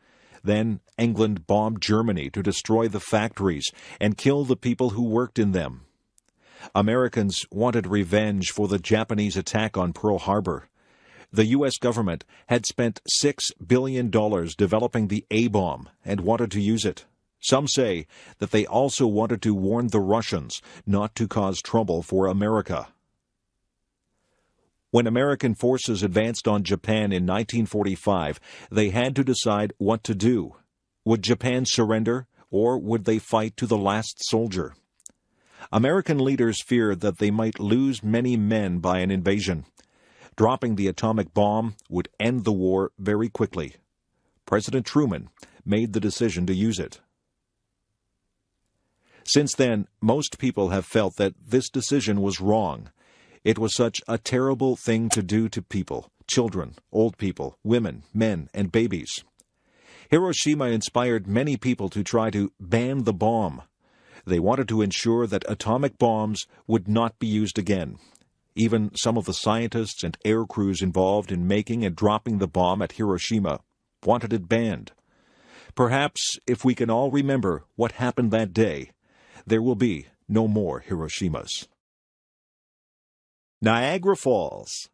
Then England bombed Germany to destroy the factories and kill the people who worked in them. Americans wanted revenge for the Japanese attack on Pearl Harbor. The U.S. government had spent $6 billion developing the A-bomb and wanted to use it. Some say that they also wanted to warn the Russians not to cause trouble for America. When American forces advanced on Japan in 1945, they had to decide what to do. Would Japan surrender, or would they fight to the last soldier? American leaders feared that they might lose many men by an invasion. Dropping the atomic bomb would end the war very quickly. President Truman made the decision to use it. Since then, most people have felt that this decision was wrong. It was such a terrible thing to do to people, children, old people, women, men, and babies. Hiroshima inspired many people to try to ban the bomb. They wanted to ensure that atomic bombs would not be used again. Even some of the scientists and air crews involved in making and dropping the bomb at Hiroshima wanted it banned. Perhaps if we can all remember what happened that day, there will be no more Hiroshimas. Niagara Falls.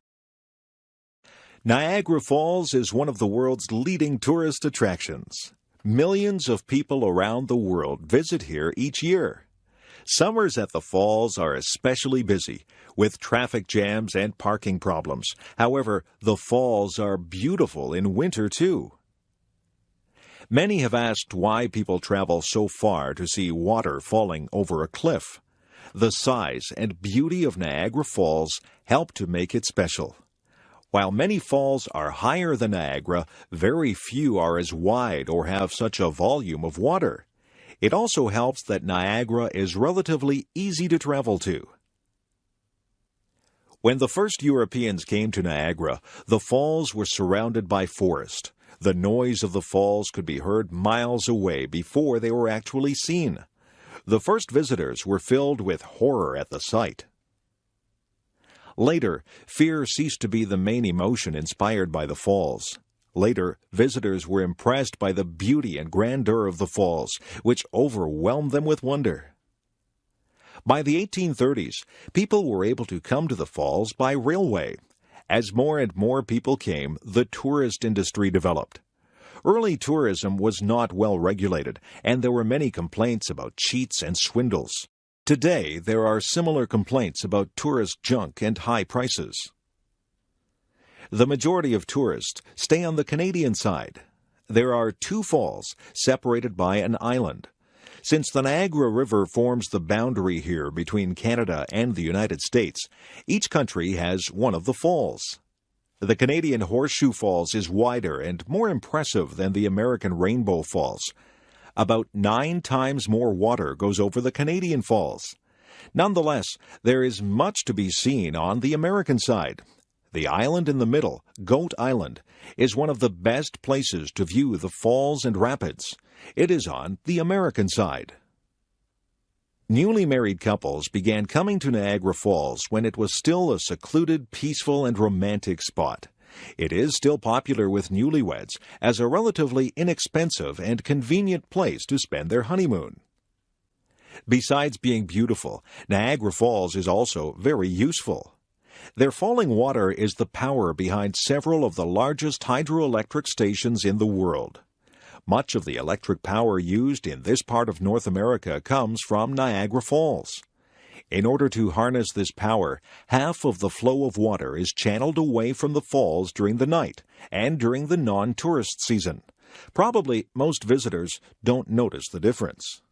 Niagara Falls is one of the world's leading tourist attractions. Millions of people around the world visit here each year. Summers at the falls are especially busy, with traffic jams and parking problems. However, the falls are beautiful in winter, too. Many have asked why people travel so far to see water falling over a cliff. The size and beauty of Niagara Falls help to make it special. While many falls are higher than Niagara, very few are as wide or have such a volume of water. It also helps that Niagara is relatively easy to travel to. When the first Europeans came to Niagara, the falls were surrounded by forest. The noise of the falls could be heard miles away before they were actually seen. The first visitors were filled with horror at the sight. Later, fear ceased to be the main emotion inspired by the falls. Later, visitors were impressed by the beauty and grandeur of the falls, which overwhelmed them with wonder. By the 1830s, people were able to come to the falls by railway. As more and more people came, the tourist industry developed. Early tourism was not well regulated, and there were many complaints about cheats and swindles. Today, there are similar complaints about tourist junk and high prices. The majority of tourists stay on the Canadian side. There are 2 falls separated by an island. Since the Niagara River forms the boundary here between Canada and the United States, each country has one of the falls. The Canadian Horseshoe Falls is wider and more impressive than the American Rainbow Falls. About 9 times more water goes over the Canadian falls. Nonetheless, there is much to be seen on the American side. The island in the middle, Goat Island, is one of the best places to view the falls and rapids. It is on the American side. Newly married couples began coming to Niagara Falls when it was still a secluded, peaceful, and romantic spot. It is still popular with newlyweds as a relatively inexpensive and convenient place to spend their honeymoon. Besides being beautiful, Niagara Falls is also very useful. Their falling water is the power behind several of the largest hydroelectric stations in the world. Much of the electric power used in this part of North America comes from Niagara Falls. In order to harness this power, half of the flow of water is channeled away from the falls during the night and during the non-tourist season. Probably most visitors don't notice the difference.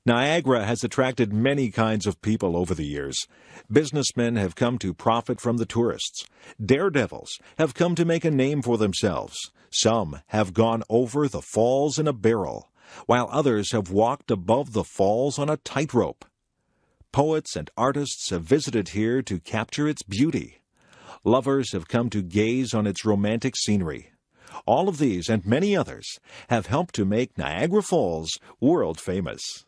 Niagara has attracted many kinds of people over the years. Businessmen have come to profit from the tourists. Daredevils have come to make a name for themselves. Some have gone over the falls in a barrel. while others have walked above the falls on a tightrope. Poets and artists have visited here to capture its beauty. Lovers have come to gaze on its romantic scenery. All of these and many others have helped to make Niagara Falls world famous.